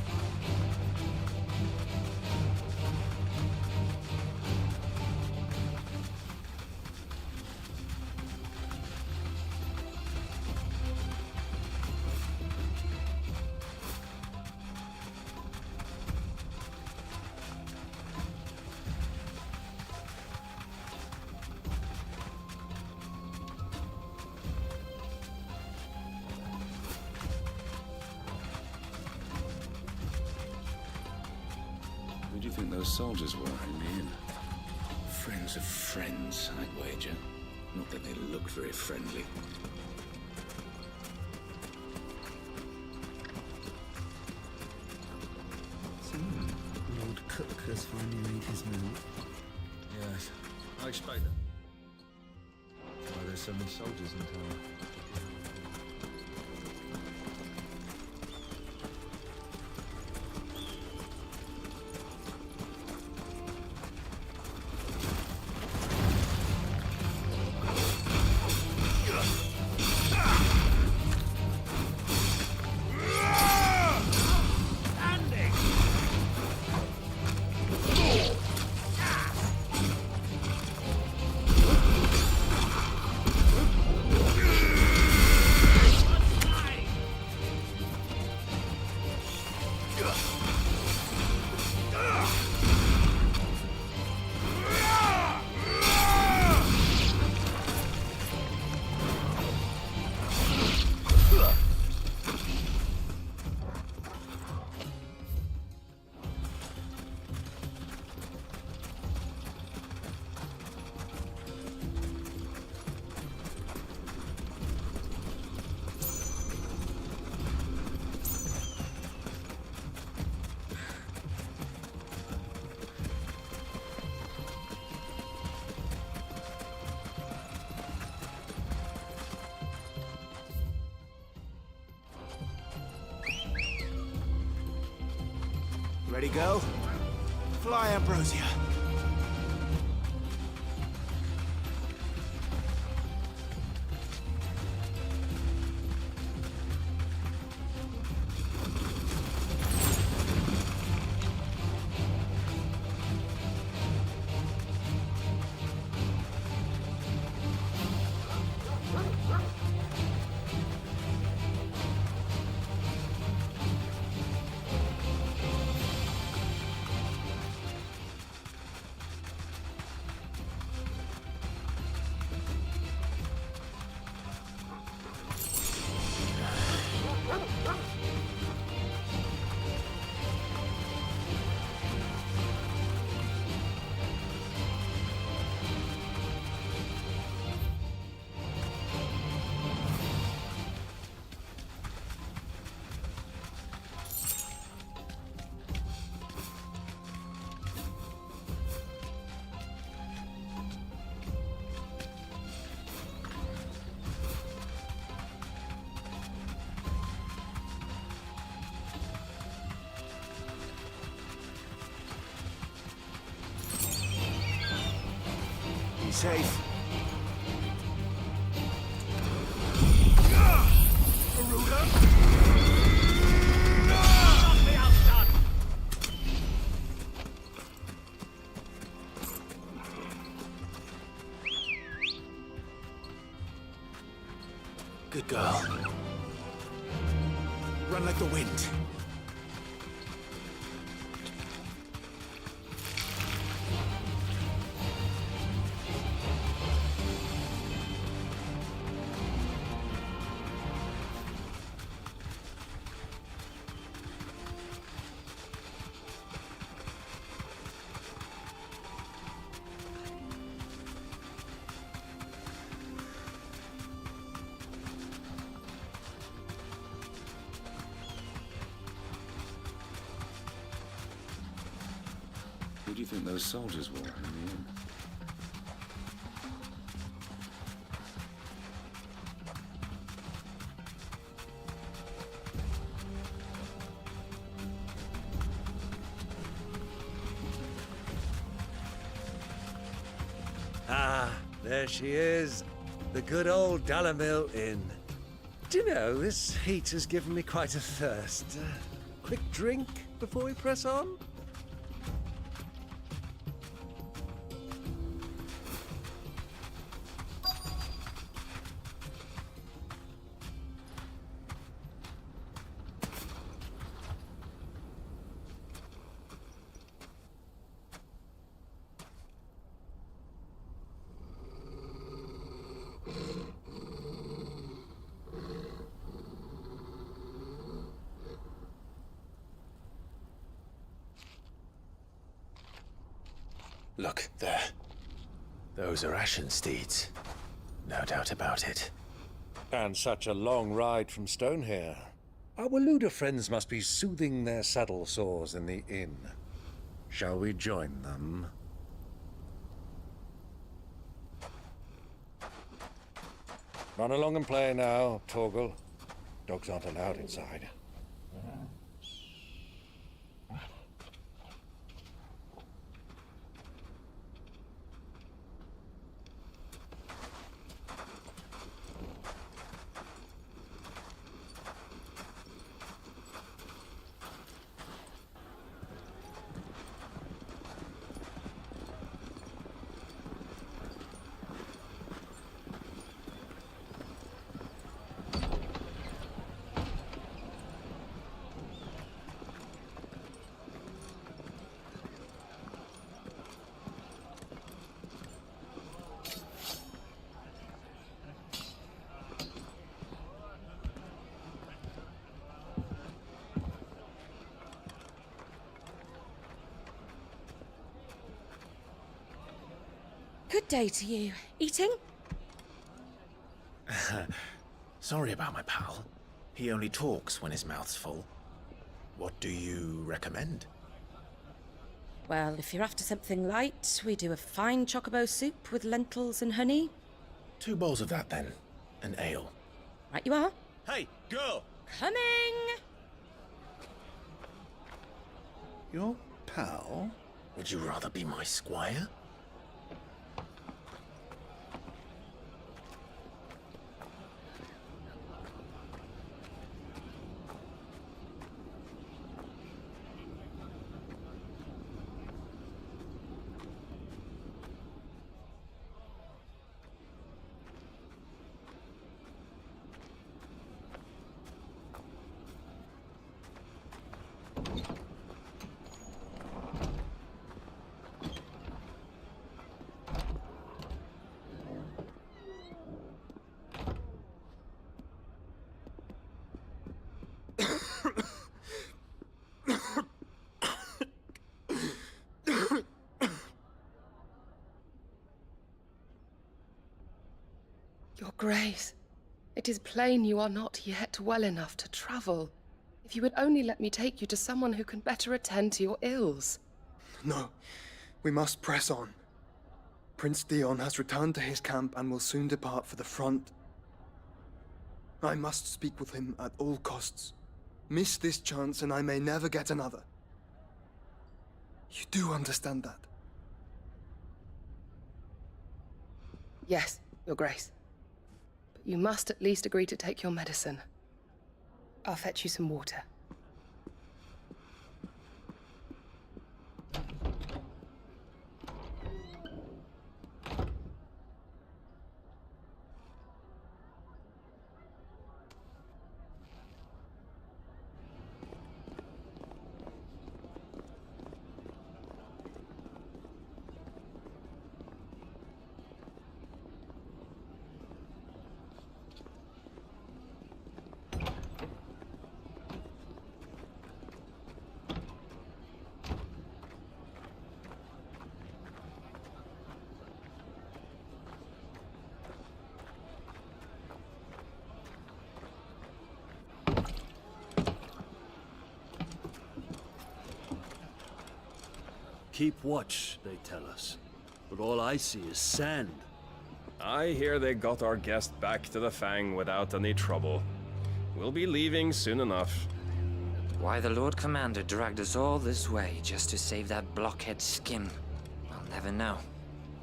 Who do you think those soldiers were in the inn? Friends of friends, I'd wager. Not that they looked very friendly. Lord Cook has finally made his move. Yes, I expect that. Why there's so many soldiers in town. Ready, go? Fly, Ambrosia. Be safe. Good girl. Run like the wind. Who do you think those soldiers were in the inn? Ah, there she is. The good old Dalamil Inn. Do you know, this heat has given me quite a thirst. Quick drink before we press on? Look, there. Those are ashen steeds. No doubt about it. And such a long ride from Stonehair. Our Waluda friends must be soothing their saddle sores in the inn. Shall we join them? Run along and play now, Torgal. Dogs aren't allowed inside. Good day to you. Eating? Sorry about my pal. He only talks when his mouth's full. What do you recommend? Well, if you're after something light, we do a fine chocobo soup with lentils and honey. 2 bowls of that, then. An ale. Right you are. Hey, girl! Coming! Your pal? Would you rather be my squire? Your Grace, it is plain you are not yet well enough to travel. If you would only let me take you to someone who can better attend to your ills. No, we must press on. Prince Dion has returned to his camp and will soon depart for the front. I must speak with him at all costs. Miss this chance and I may never get another. You do understand that? Yes, Your Grace. But you must at least agree to take your medicine. I'll fetch you some water. Keep watch, they tell us. But all I see is sand. I hear they got our guest back to the Fang without any trouble. We'll be leaving soon enough. Why the Lord Commander dragged us all this way just to save that blockhead skin, I'll never know.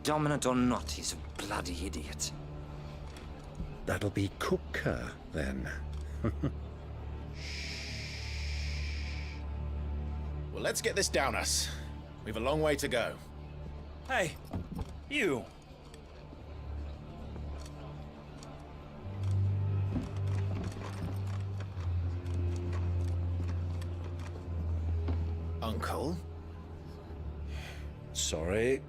Dominant or not, he's a bloody idiot. That'll be Cooker, then. Well, let's get this down us. We've a long way to go. Hey, you! Uncle? Sorry.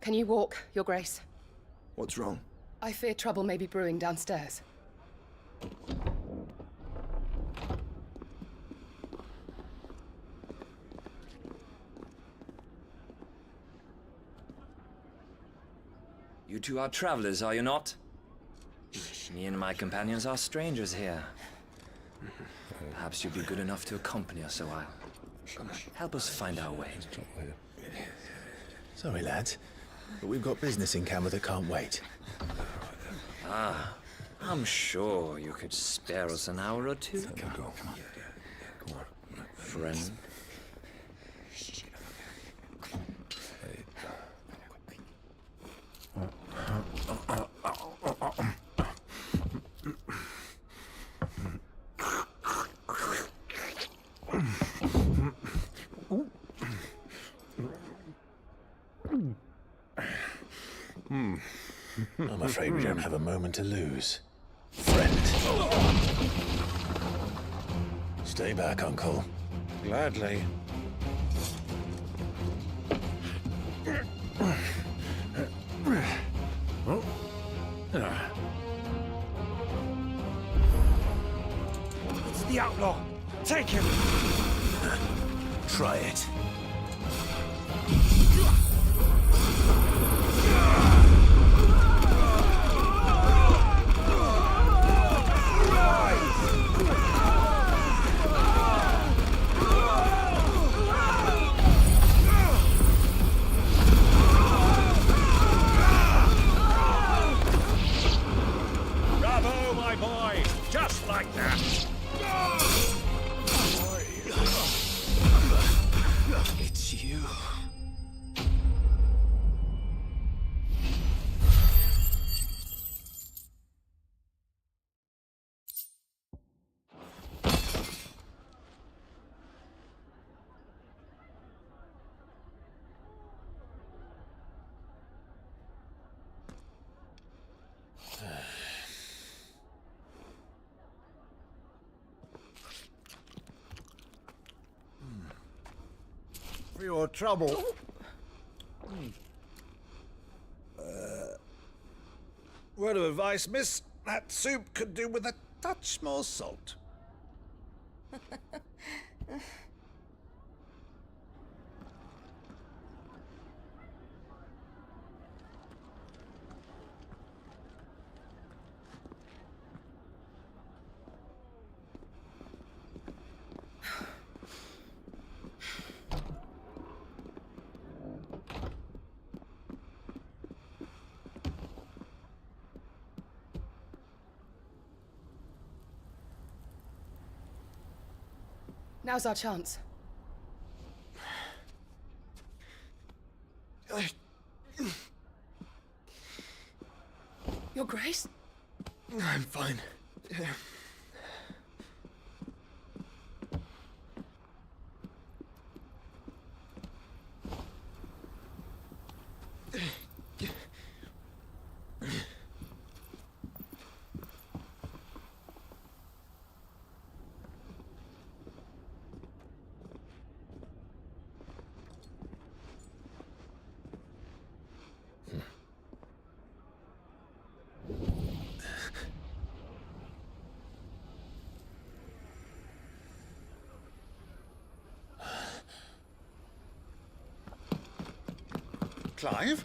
Can you walk, Your Grace? What's wrong? I fear trouble may be brewing downstairs. You two are travelers, are you not? Me and my companions are strangers here. Perhaps you'd be good enough to accompany us a while. Help us find our way. Sorry, lads, but we've got business in camera that can't wait. Ah, I'm sure you could spare us an hour or two. Come on. Friend. I'm afraid we don't have a moment to lose. Friend. Stay back, Uncle. Gladly. It's the outlaw! Take him! Try it. Bravo, my boy! Just like that! It's you. For your trouble. Word of advice, miss. That soup could do with a touch more salt. Now's our chance. Your Grace? I'm fine. Clive?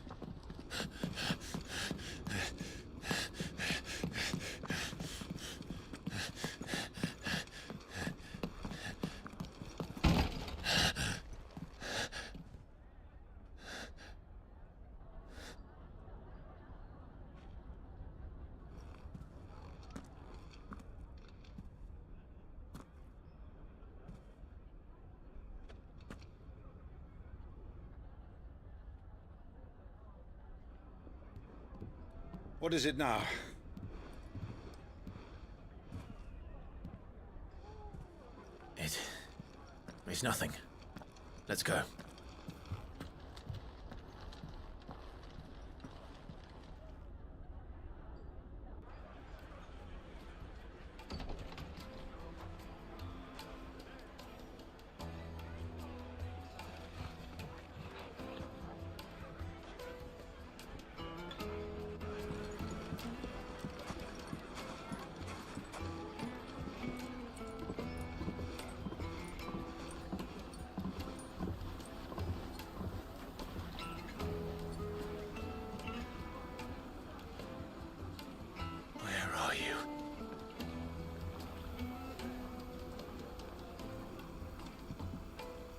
What is it now? It's nothing. Let's go.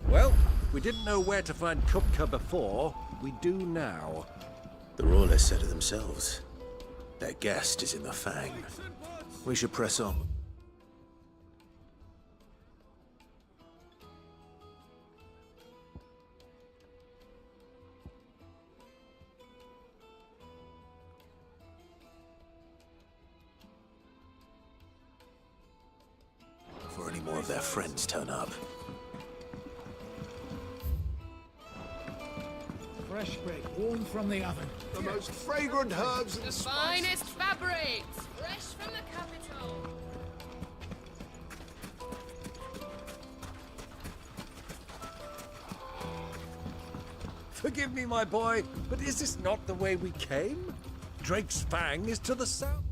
Well, we didn't know where to find Kupka before. We do now. The Rawlers said it themselves. Their guest is in the Fang. We should press on. Before any more of their friends turn up. Fresh bread, warm from the oven. The most fragrant herbs and The finest fabrics, fresh from the capital. Forgive me, my boy, but is this not the way we came? Drake's Fang is to the south.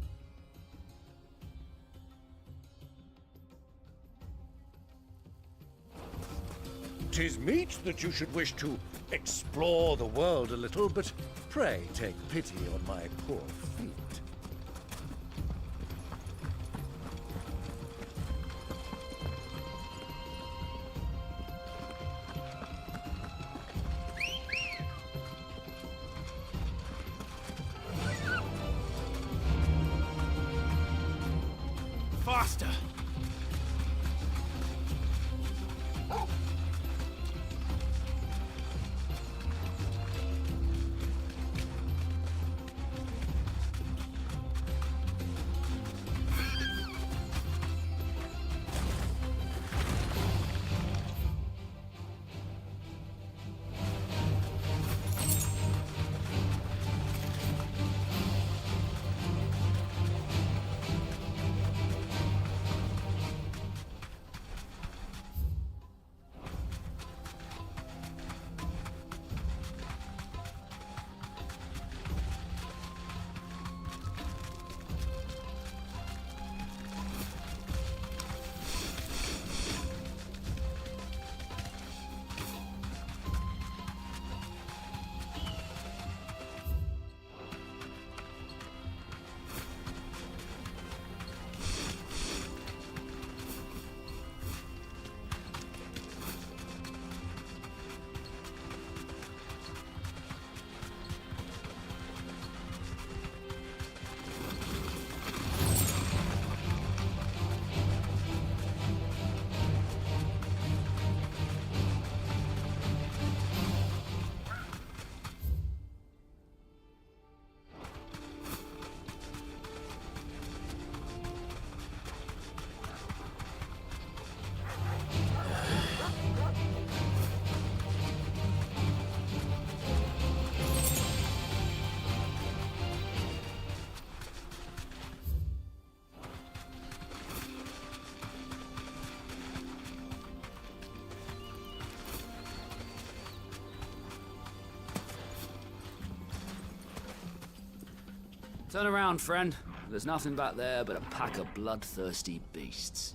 'Tis meet that you should wish to explore the world a little, but pray take pity on my poor feet. Faster! Turn around, friend. There's nothing back there but a pack of bloodthirsty beasts.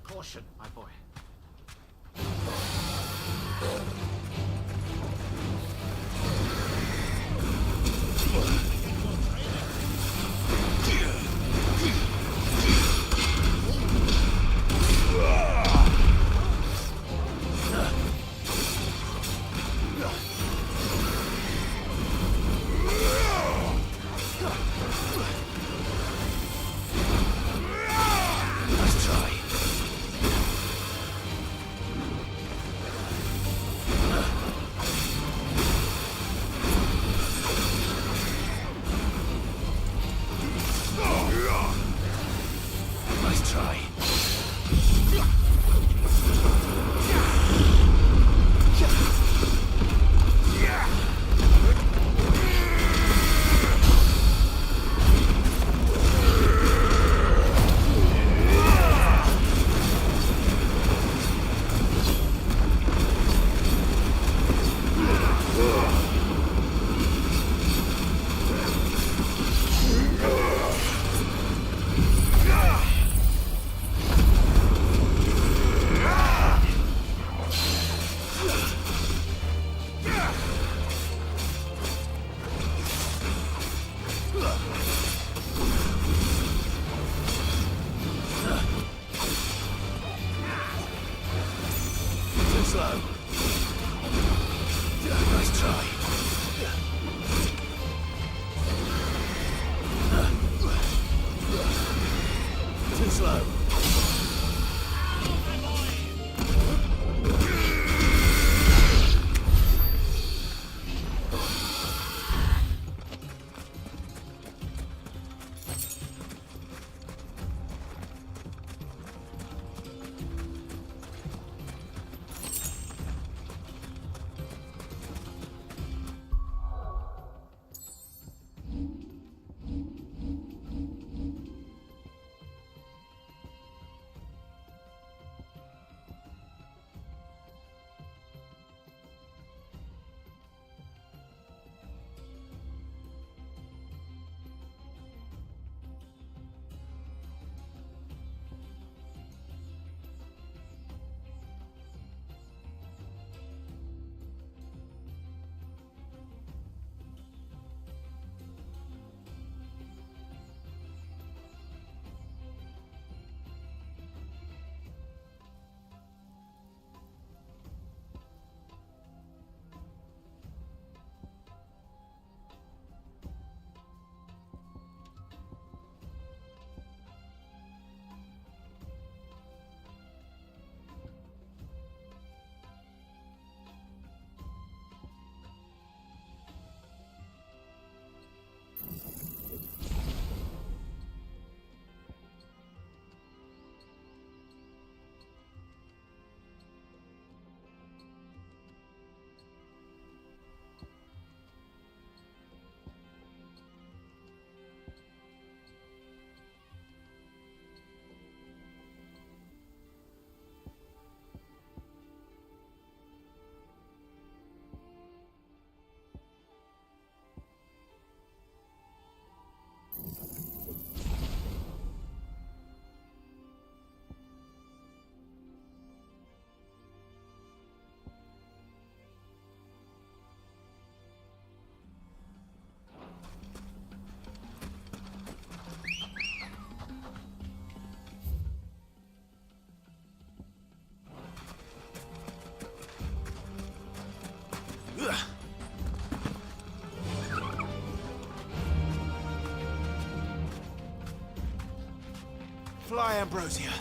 Caution, my boy. Nice try. Nice try. Too slow. Nice try. Too slow. Fly, Ambrosia.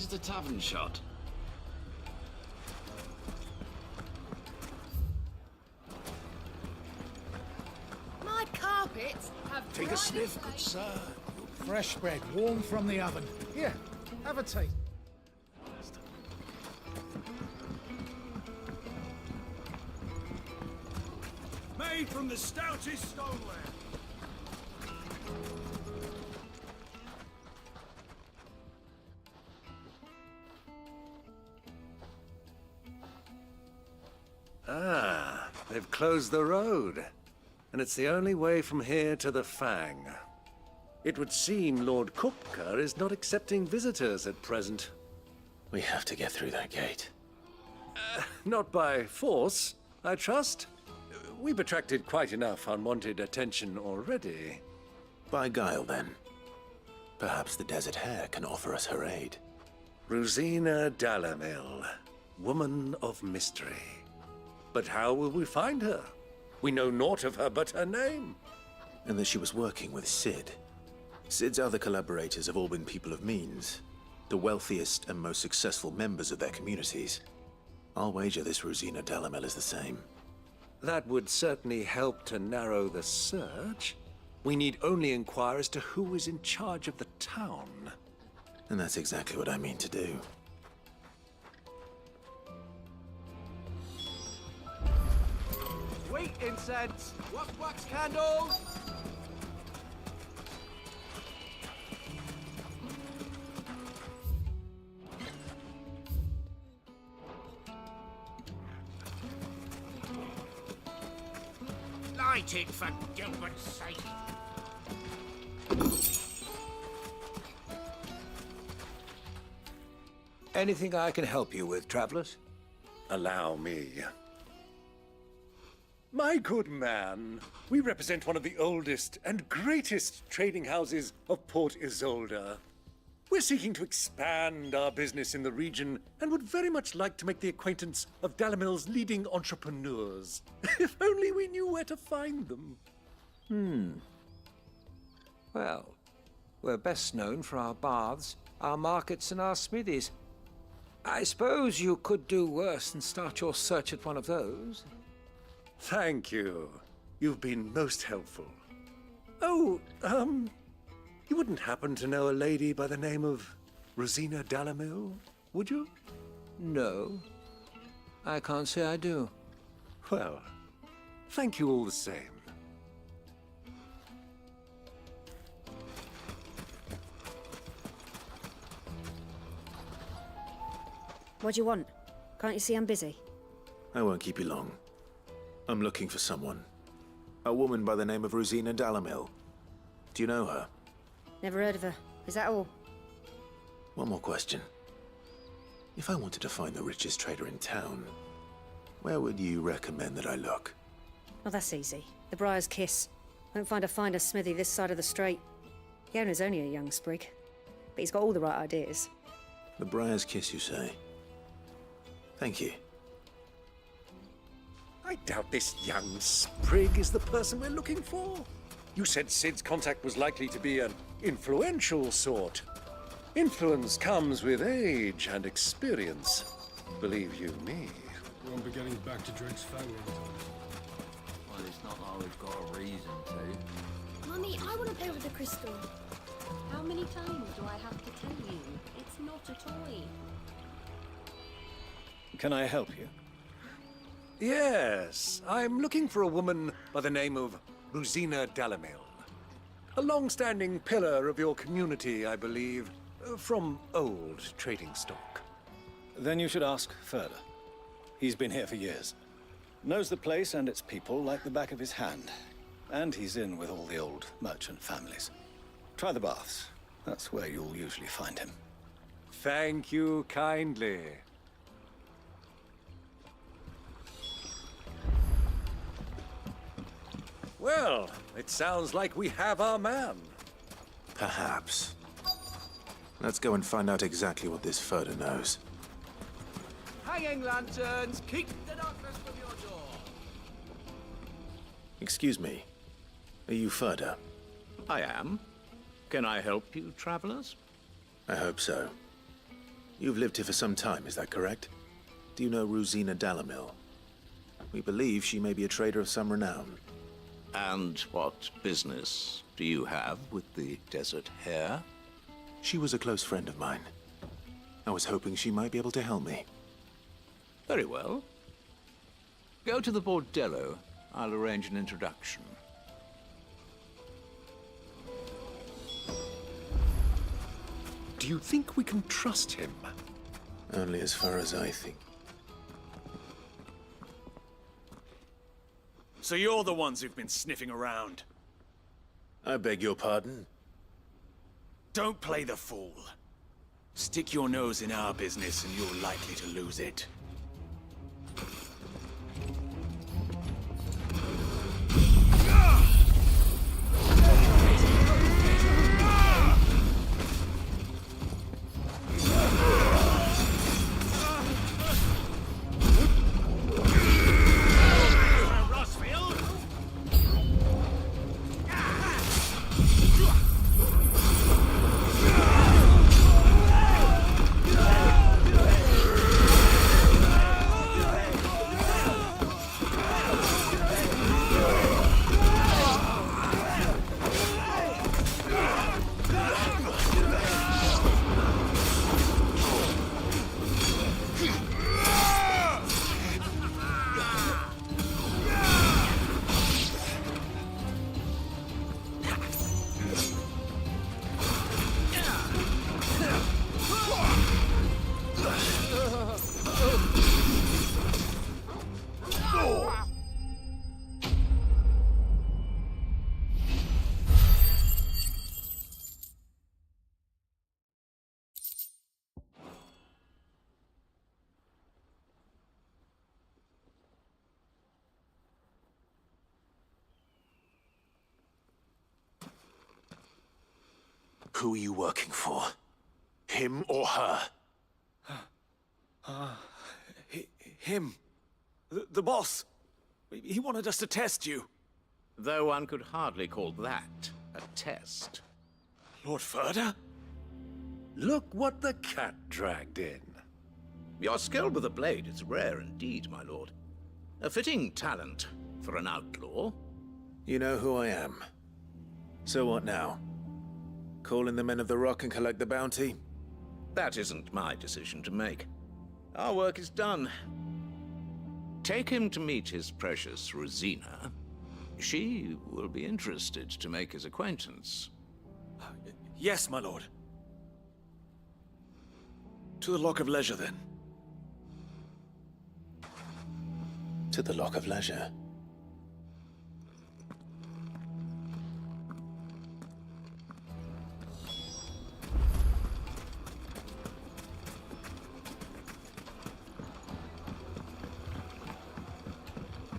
is the tavern shut? My carpets have Take a sniff, good sir. Fresh bread, warm from the oven. Here, have a taste. Made from the stoutest stoneware. Ah, they've closed the road. And it's the only way from here to the Fang. It would seem Lord Kupka is not accepting visitors at present. We have to get through that gate. Not by force, I trust. We've attracted quite enough unwanted attention already. By guile, then. Perhaps the Desert Hare can offer us her aid. Rosina Dalamil, woman of mystery. But how will we find her? We know naught of her but her name. And that she was working with Cid. Cid's other collaborators have all been people of means, the wealthiest and most successful members of their communities. I'll wager this Rosina Dalamel is the same. That would certainly help to narrow the search. We need only inquire as to who is in charge of the town. And that's exactly what I mean to do. Sweet incense! Wax candles! Light it, for Gilbert's sake. Anything I can help you with, travelers? Allow me. My good man, we represent one of the oldest and greatest trading houses of Port Isolde. We're seeking to expand our business in the region and would very much like to make the acquaintance of Dalamil's leading entrepreneurs. If only we knew where to find them. Well, we're best known for our baths, our markets, and our smithies. I suppose you could do worse than start your search at one of those. Thank you. You've been most helpful. Oh, you wouldn't happen to know a lady by the name of Rosina Dalamil, would you? No. I can't say I do. Well, thank you all the same. What do you want? Can't you see I'm busy? I won't keep you long. I'm looking for someone. A woman by the name of Rosina Dalamil. Do you know her? Never heard of her. Is that all? One more question. If I wanted to find the richest trader in town, where would you recommend that I look? Oh, that's easy. The Briar's Kiss. Won't find a finer smithy this side of the strait. The owner's only a young sprig, but he's got all the right ideas. The Briar's Kiss, you say? Thank you. I doubt this young sprig is the person we're looking for. You said Cid's contact was likely to be an influential sort. Influence comes with age and experience. Believe you me. Won't be getting back to Drake's Fang anytime. Well, it's not like we've got a reason to. Mummy, I want to play with the crystal. How many times do I have to tell you? It's not a toy. Can I help you? Yes, I'm looking for a woman by the name of Rosina Dalamil. A long-standing pillar of your community, I believe, from old trading stock. Then you should ask further. He's been here for years. Knows the place and its people like the back of his hand. And he's in with all the old merchant families. Try the baths. That's where you'll usually find him. Thank you kindly. Well, it sounds like we have our man. Perhaps. Let's go and find out exactly what this Furder knows. Hanging lanterns, keep the darkness from your door. Excuse me. Are you Furder? I am. Can I help you, travelers? I hope so. You've lived here for some time, is that correct? Do you know Rosina Dalamil? We believe she may be a trader of some renown. And what business do you have with the desert hare? She was a close friend of mine. I was hoping she might be able to help me. Very well. Go to the bordello. I'll arrange an introduction. Do you think we can trust him? Only as far as I think. So you're the ones who've been sniffing around. I beg your pardon? Don't play the fool. Stick your nose in our business and you're likely to lose it. Who are you working for? Him or her? Him. The boss. He wanted us to test you. Though one could hardly call that a test. Lord Ferda? Look what the cat dragged in. Your skill with the blade is rare indeed, my lord. A fitting talent for an outlaw. You know who I am. So what now? Call in the Men of the Rock and collect the bounty? That isn't my decision to make. Our work is done. Take him to meet his precious Rosina. She will be interested to make his acquaintance. Yes, my lord. To the Lock of Leisure, then. To the Lock of Leisure.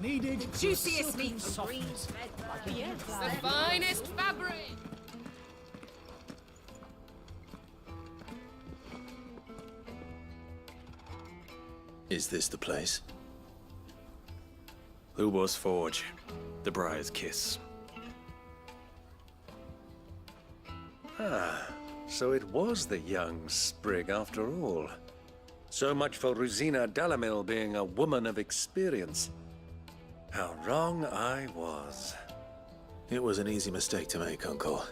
Needed juiciest meat from green thread. Yes, the finest fabric. Is this the place? Lubor's Forge. The Briar's Kiss. Ah, so it was the young sprig after all. So much for Rosina Dalamil being a woman of experience. How wrong I was. It was an easy mistake to make, Uncle.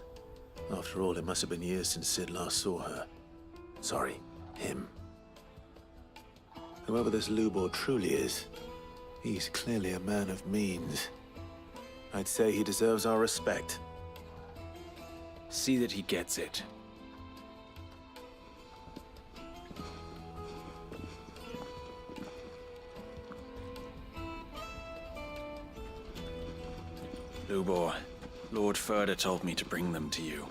After all, it must have been years since Sid last saw her. Sorry, him. Whoever this Lubor truly is, he's clearly a man of means. I'd say he deserves our respect. See that he gets it. Lubor, Lord Ferda told me to bring them to you.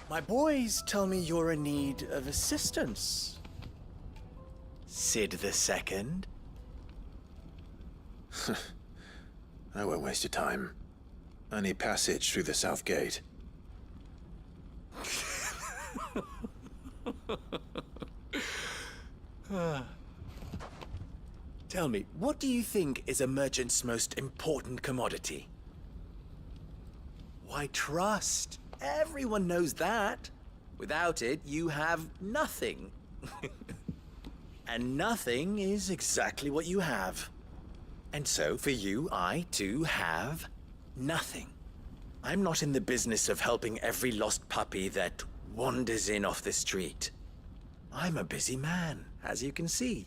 My boys tell me you're in need of assistance. Sid the Second? I won't waste your time. I need passage through the south gate. Tell me, what do you think is a merchant's most important commodity? Why, trust. Everyone knows that. Without it, you have nothing. And nothing is exactly what you have. And so, for you, I, too, have nothing. I'm not in the business of helping every lost puppy that wanders in off the street. I'm a busy man, as you can see.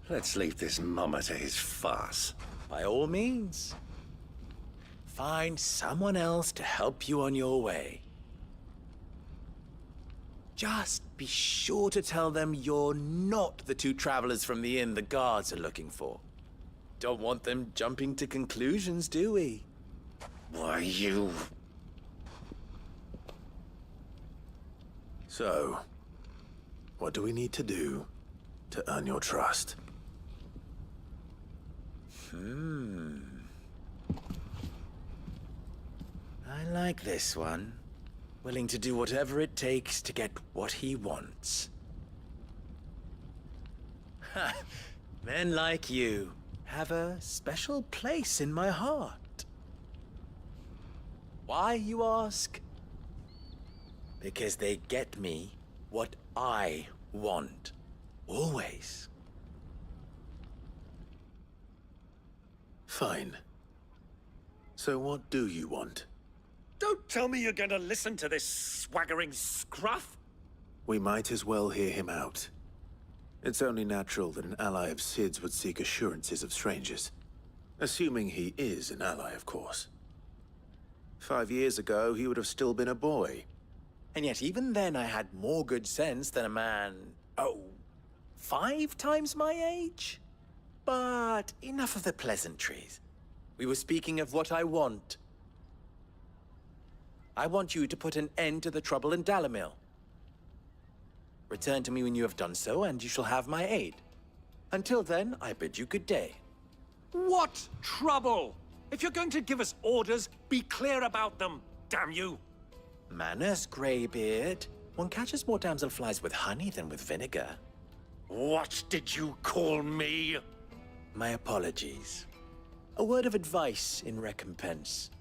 Let's leave this mummer to his farce. By all means. Find someone else to help you on your way. Just be sure to tell them you're not the two travelers from the inn the guards are looking for. Don't want them jumping to conclusions, do we? Why, you... So, what do we need to do to earn your trust? I like this one. Willing to do whatever it takes to get what he wants. Ha! Men like you have a special place in my heart. Why, you ask? Because they get me what I want. Always. Fine. So what do you want? Don't tell me you're going to listen to this swaggering scruff! We might as well hear him out. It's only natural that an ally of Sid's would seek assurances of strangers. Assuming he is an ally, of course. 5 years ago, he would have still been a boy. And yet even then I had more good sense than a man, 5 times my age? But enough of the pleasantries. We were speaking of what I want. I want you to put an end to the trouble in Dalamil. Return to me when you have done so, and you shall have my aid. Until then, I bid you good day. What trouble? If you're going to give us orders, be clear about them, damn you! Manners, Greybeard. One catches more damselflies with honey than with vinegar. What did you call me? My apologies. A word of advice in recompense.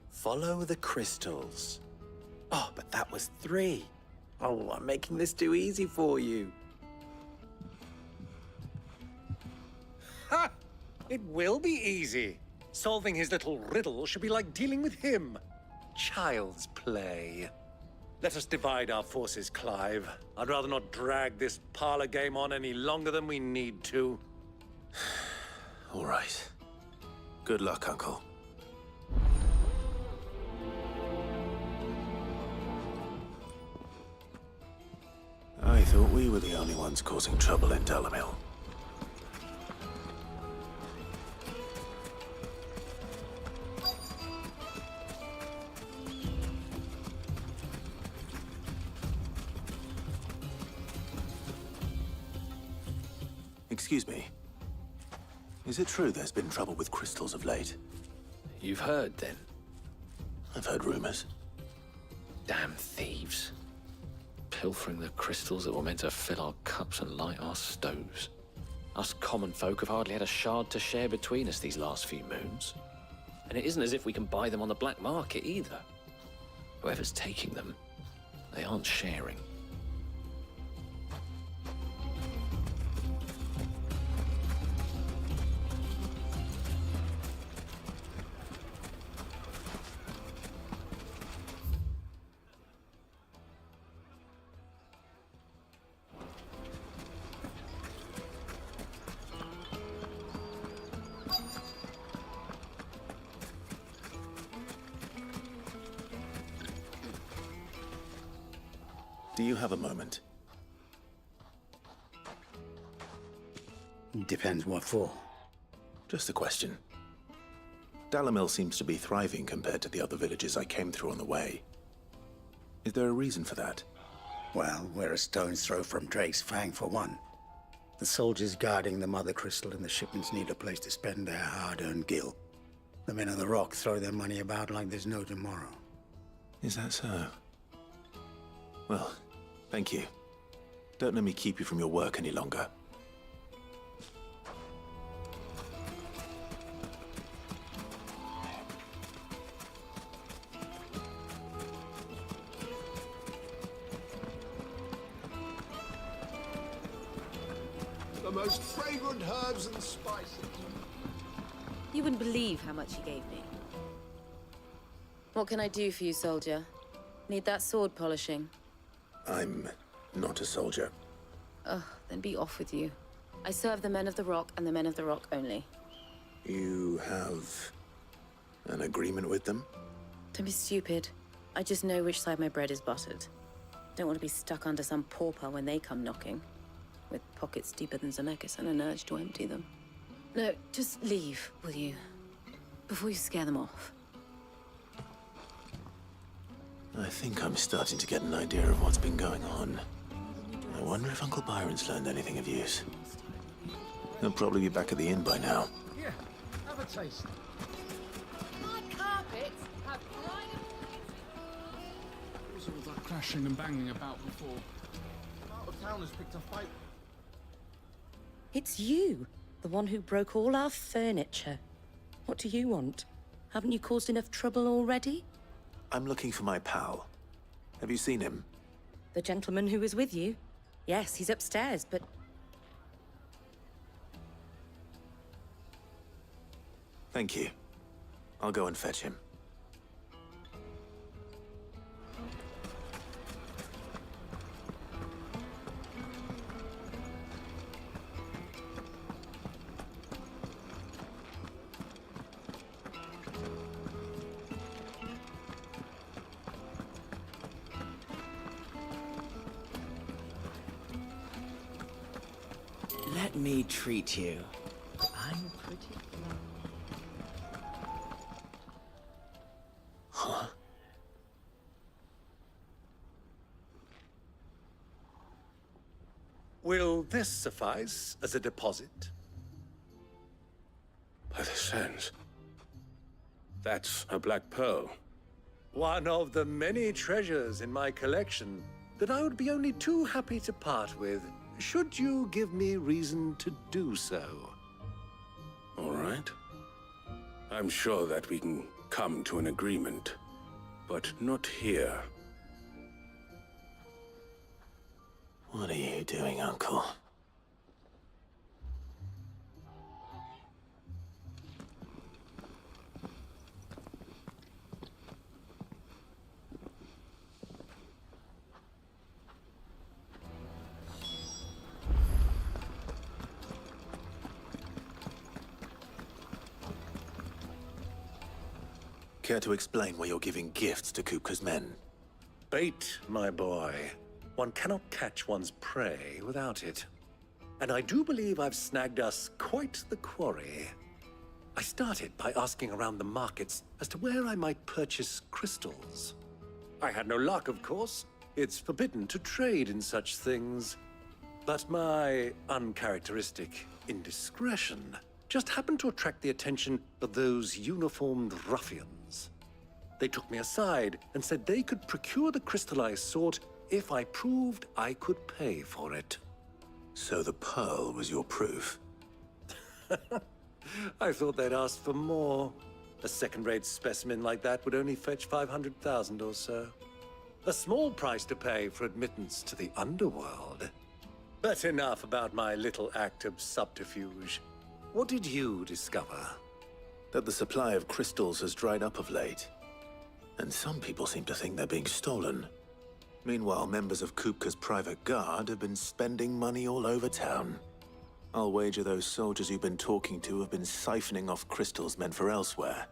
Follow the crystals. Oh, but that was 3. Oh, I'm making this too easy for you. Ha! It will be easy. Solving his little riddle should be like dealing with him. Child's play. Let us divide our forces, Clive. I'd rather not drag this parlor game on any longer than we need to. All right. Good luck, Uncle. I thought we were the only ones causing trouble in Dalamil. Excuse me. Is it true there's been trouble with crystals of late? You've heard, then? I've heard rumors. Damn thieves. Pilfering the crystals that were meant to fill our cups and light our stoves. Us common folk have hardly had a shard to share between us these last few moons. And it isn't as if we can buy them on the black market either. Whoever's taking them, they aren't sharing. Do you have a moment? Depends what for. Just a question. Dalamil seems to be thriving compared to the other villages I came through on the way. Is there a reason for that? Well, we're a stone's throw from Drake's Fang, for one. The soldiers guarding the Mother Crystal and the shipments need a place to spend their hard-earned gil. The men of the Rock throw their money about like there's no tomorrow. Is that so? Well, thank you. Don't let me keep you from your work any longer. most fragrant herbs and spices. You wouldn't believe how much he gave me. What can I do for you, soldier? Need that sword polishing? I'm not a soldier. Ugh, then be off with you. I serve the men of the Rock and the men of the Rock only. You have an agreement with them? Don't be stupid. I just know which side my bread is buttered. Don't want to be stuck under some pauper when they come knocking, with pockets deeper than Zemeckis and an urge to empty them. No, just leave, will you? Before you scare them off. I think I'm starting to get an idea of what's been going on. I wonder if Uncle Byron's learned anything of use. He'll probably be back at the inn by now. Here, have a taste. My carpets have dried up. What was all that crashing and banging about before? Out of town has picked a fight. It's you, the one who broke all our furniture. What do you want? Haven't you caused enough trouble already? I'm looking for my pal. Have you seen him? The gentleman who was with you? Yes, he's upstairs, but... Thank you. I'll go and fetch him. Let me treat you. I'm pretty Huh? Will this suffice as a deposit? By the sands. That's a black pearl. One of the many treasures in my collection that I would be only too happy to part with, should you give me reason to do so. All right. I'm sure that we can come to an agreement, but not here. What are you doing, Uncle? Care to explain why you're giving gifts to Kupka's men? Bait, my boy. One cannot catch one's prey without it. And I do believe I've snagged us quite the quarry. I started by asking around the markets as to where I might purchase crystals. I had no luck, of course. It's forbidden to trade in such things. But my uncharacteristic indiscretion just happened to attract the attention of those uniformed ruffians. They took me aside and said they could procure the crystal I sought if I proved I could pay for it. So the pearl was your proof? I thought they'd asked for more. A second-rate specimen like that would only fetch 500,000 or so. A small price to pay for admittance to the underworld. But enough about my little act of subterfuge. What did you discover? That the supply of crystals has dried up of late. And some people seem to think they're being stolen. Meanwhile, members of Kupka's private guard have been spending money all over town. I'll wager those soldiers you've been talking to have been siphoning off crystals meant for elsewhere,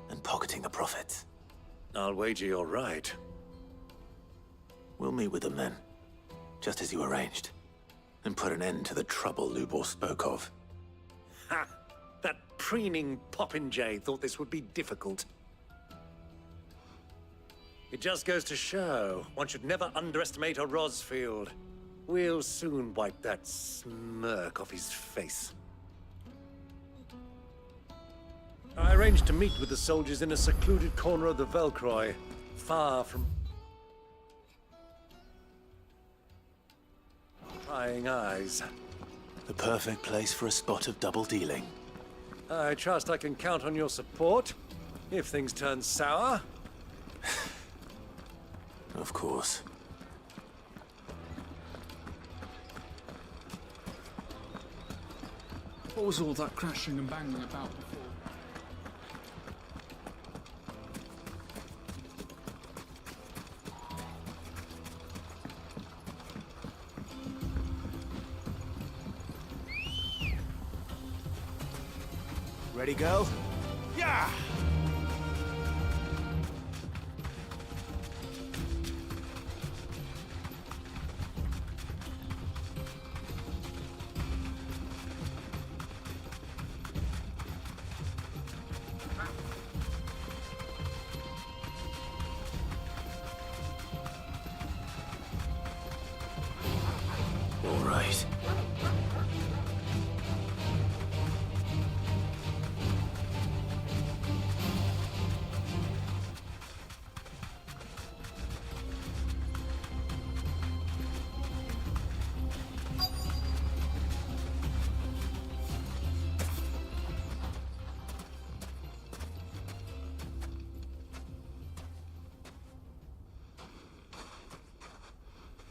and pocketing the profits. I'll wager you're right. We'll meet with them then, just as you arranged, and put an end to the trouble Lubor spoke of. Ha! That preening popinjay thought this would be difficult. It just goes to show one should never underestimate a Rosfield. We'll soon wipe that smirk off his face. I arranged to meet with the soldiers in a secluded corner of the Velcroy, far from prying eyes. The perfect place for a spot of double dealing. I trust I can count on your support, if things turn sour. Of course. What was all that crashing and banging about before? Ready, go? Yeah! All right.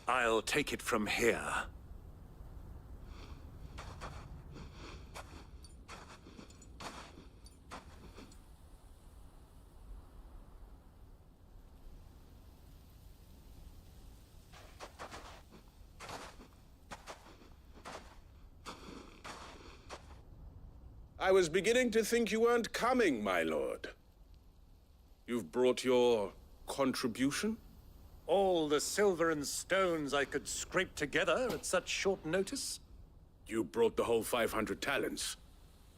I'll take it from here. I was beginning to think you weren't coming, my lord. You've brought your contribution? All the silver and stones I could scrape together at such short notice? You brought the whole 500 talents.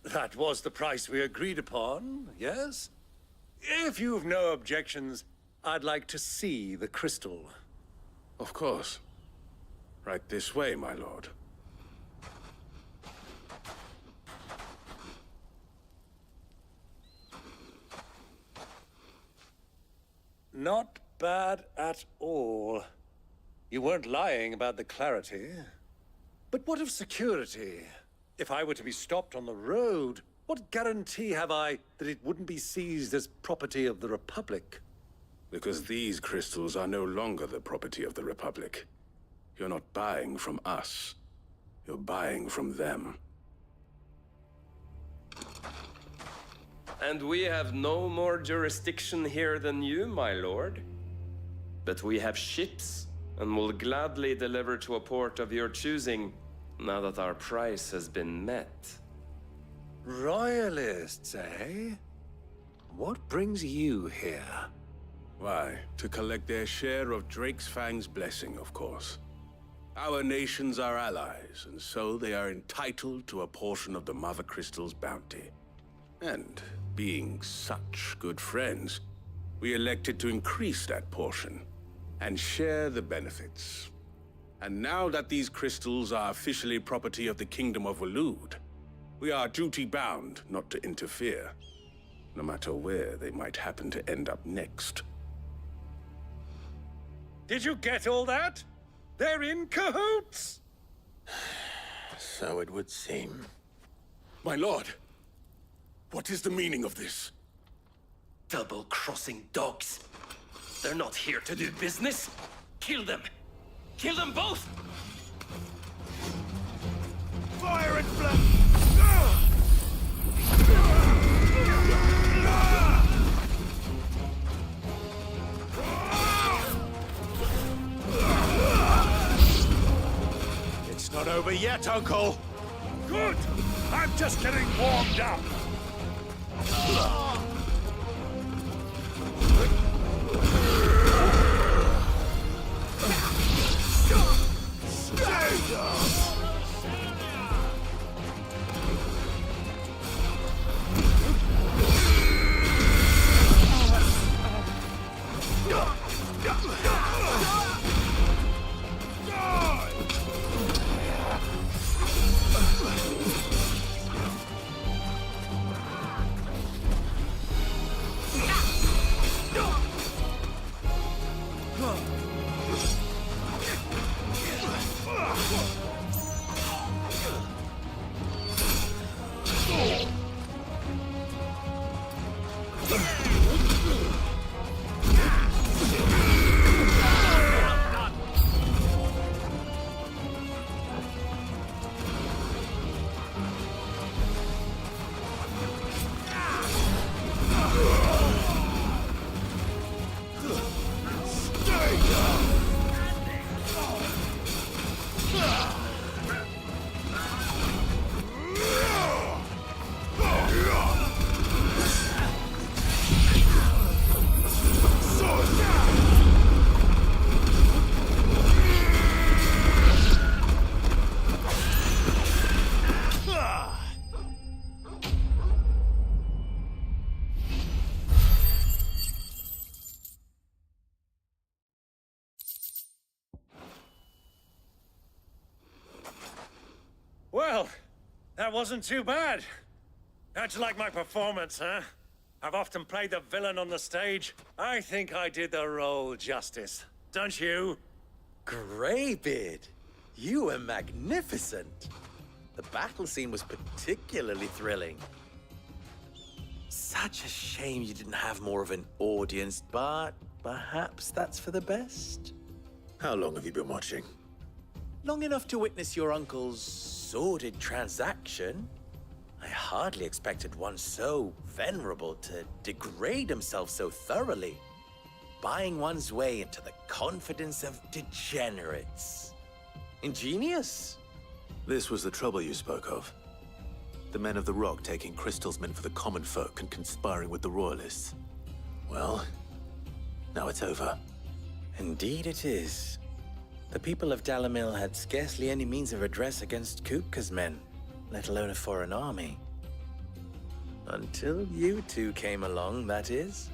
That was the price we agreed upon, yes? If you've no objections, I'd like to see the crystal. Of course. Right this way, my lord. Not bad at all. You weren't lying about the clarity. But what of security? If I were to be stopped on the road, what guarantee have I that it wouldn't be seized as property of the Republic? Because these crystals are no longer the property of the Republic. You're not buying from us. You're buying from them. And we have no more jurisdiction here than you, my lord. But we have ships, and will gladly deliver to a port of your choosing, now that our price has been met. Royalists, eh? What brings you here? Why, to collect their share of Drake's Fang's blessing, of course. Our nations are allies, and so they are entitled to a portion of the Mother Crystal's bounty. And being such good friends, we elected to increase that portion and share the benefits. And now that these crystals are officially property of the Kingdom of Waloed, we are duty-bound not to interfere, no matter where they might happen to end up next. Did you get all that? They're in cahoots! So it would seem. My lord, what is the meaning of this? Double-crossing dogs. They're not here to do business. Kill them. Kill them both! Fire and blood! It's not over yet, Uncle. Good! I'm just getting warmed up. wasn't too bad. How'd you like my performance, huh? I've often played the villain on the stage. I think I did the role justice. Don't you? Greybeard, you were magnificent. The battle scene was particularly thrilling. Such a shame you didn't have more of an audience, but perhaps that's for the best. How long have you been watching? Long enough to witness your uncle's sordid transaction. I hardly expected one so venerable to degrade himself so thoroughly, buying one's way into the confidence of degenerates. Ingenious. This was the trouble you spoke of. The men of the Rock taking crystals meant for the common folk and conspiring with the Royalists. Well, now it's over. Indeed it is. The people of Dalamil had scarcely any means of redress against Kupka's men, let alone a foreign army. Until you two came along, that is.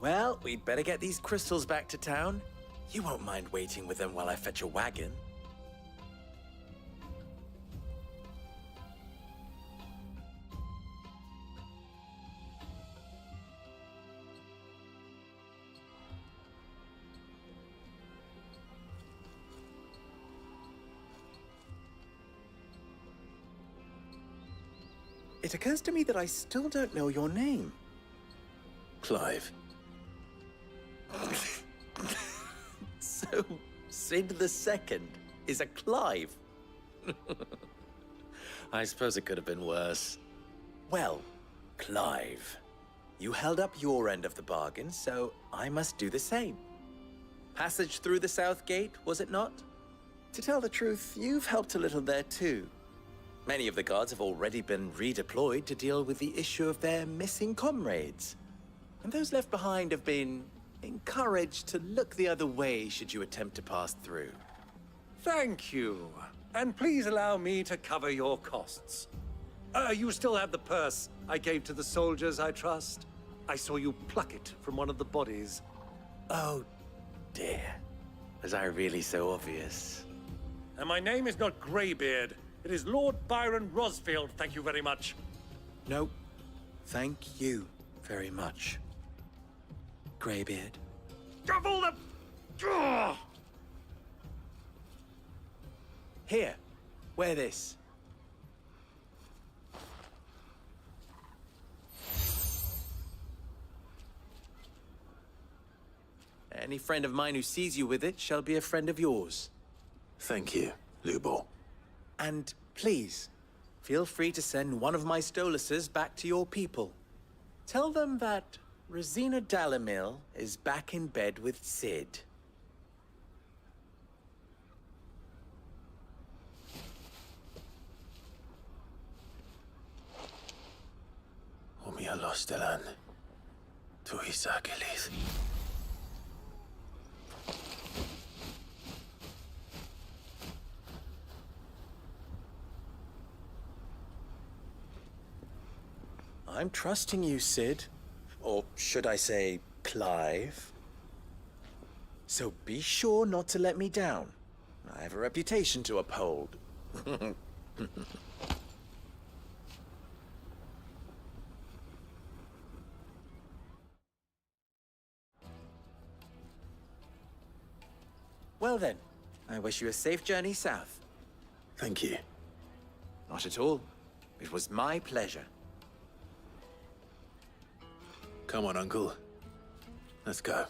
Well, we'd better get these crystals back to town. You won't mind waiting with them while I fetch a wagon. It occurs to me that I still don't know your name. Clive. So, Sid the Second is a Clive. I suppose it could have been worse. Well, Clive, you held up your end of the bargain, so I must do the same. Passage through the South Gate, was it not? To tell the truth, you've helped a little there too. Many of the guards have already been redeployed to deal with the issue of their missing comrades. And those left behind have been encouraged to look the other way should you attempt to pass through. Thank you. And please allow me to cover your costs. You still have the purse I gave to the soldiers, I trust? I saw you pluck it from one of the bodies. Oh, dear. Was I really so obvious? And my name is not Greybeard. It is Lord Byron Rosfield, thank you very much. No, thank you very much, Greybeard. Of all the... Ugh! Here, wear this. Any friend of mine who sees you with it shall be a friend of yours. Thank you, Lubor. And please, feel free to send one of my Stoluses back to your people. Tell them that Rosina Dalamil is back in bed with Sid. Omia Lostelan. Tu Isakelis. I'm trusting you, Sid. Or should I say, Clive. So be sure not to let me down. I have a reputation to uphold. Well then, I wish you a safe journey south. Thank you. Not at all. It was my pleasure. Come on, Uncle. Let's go.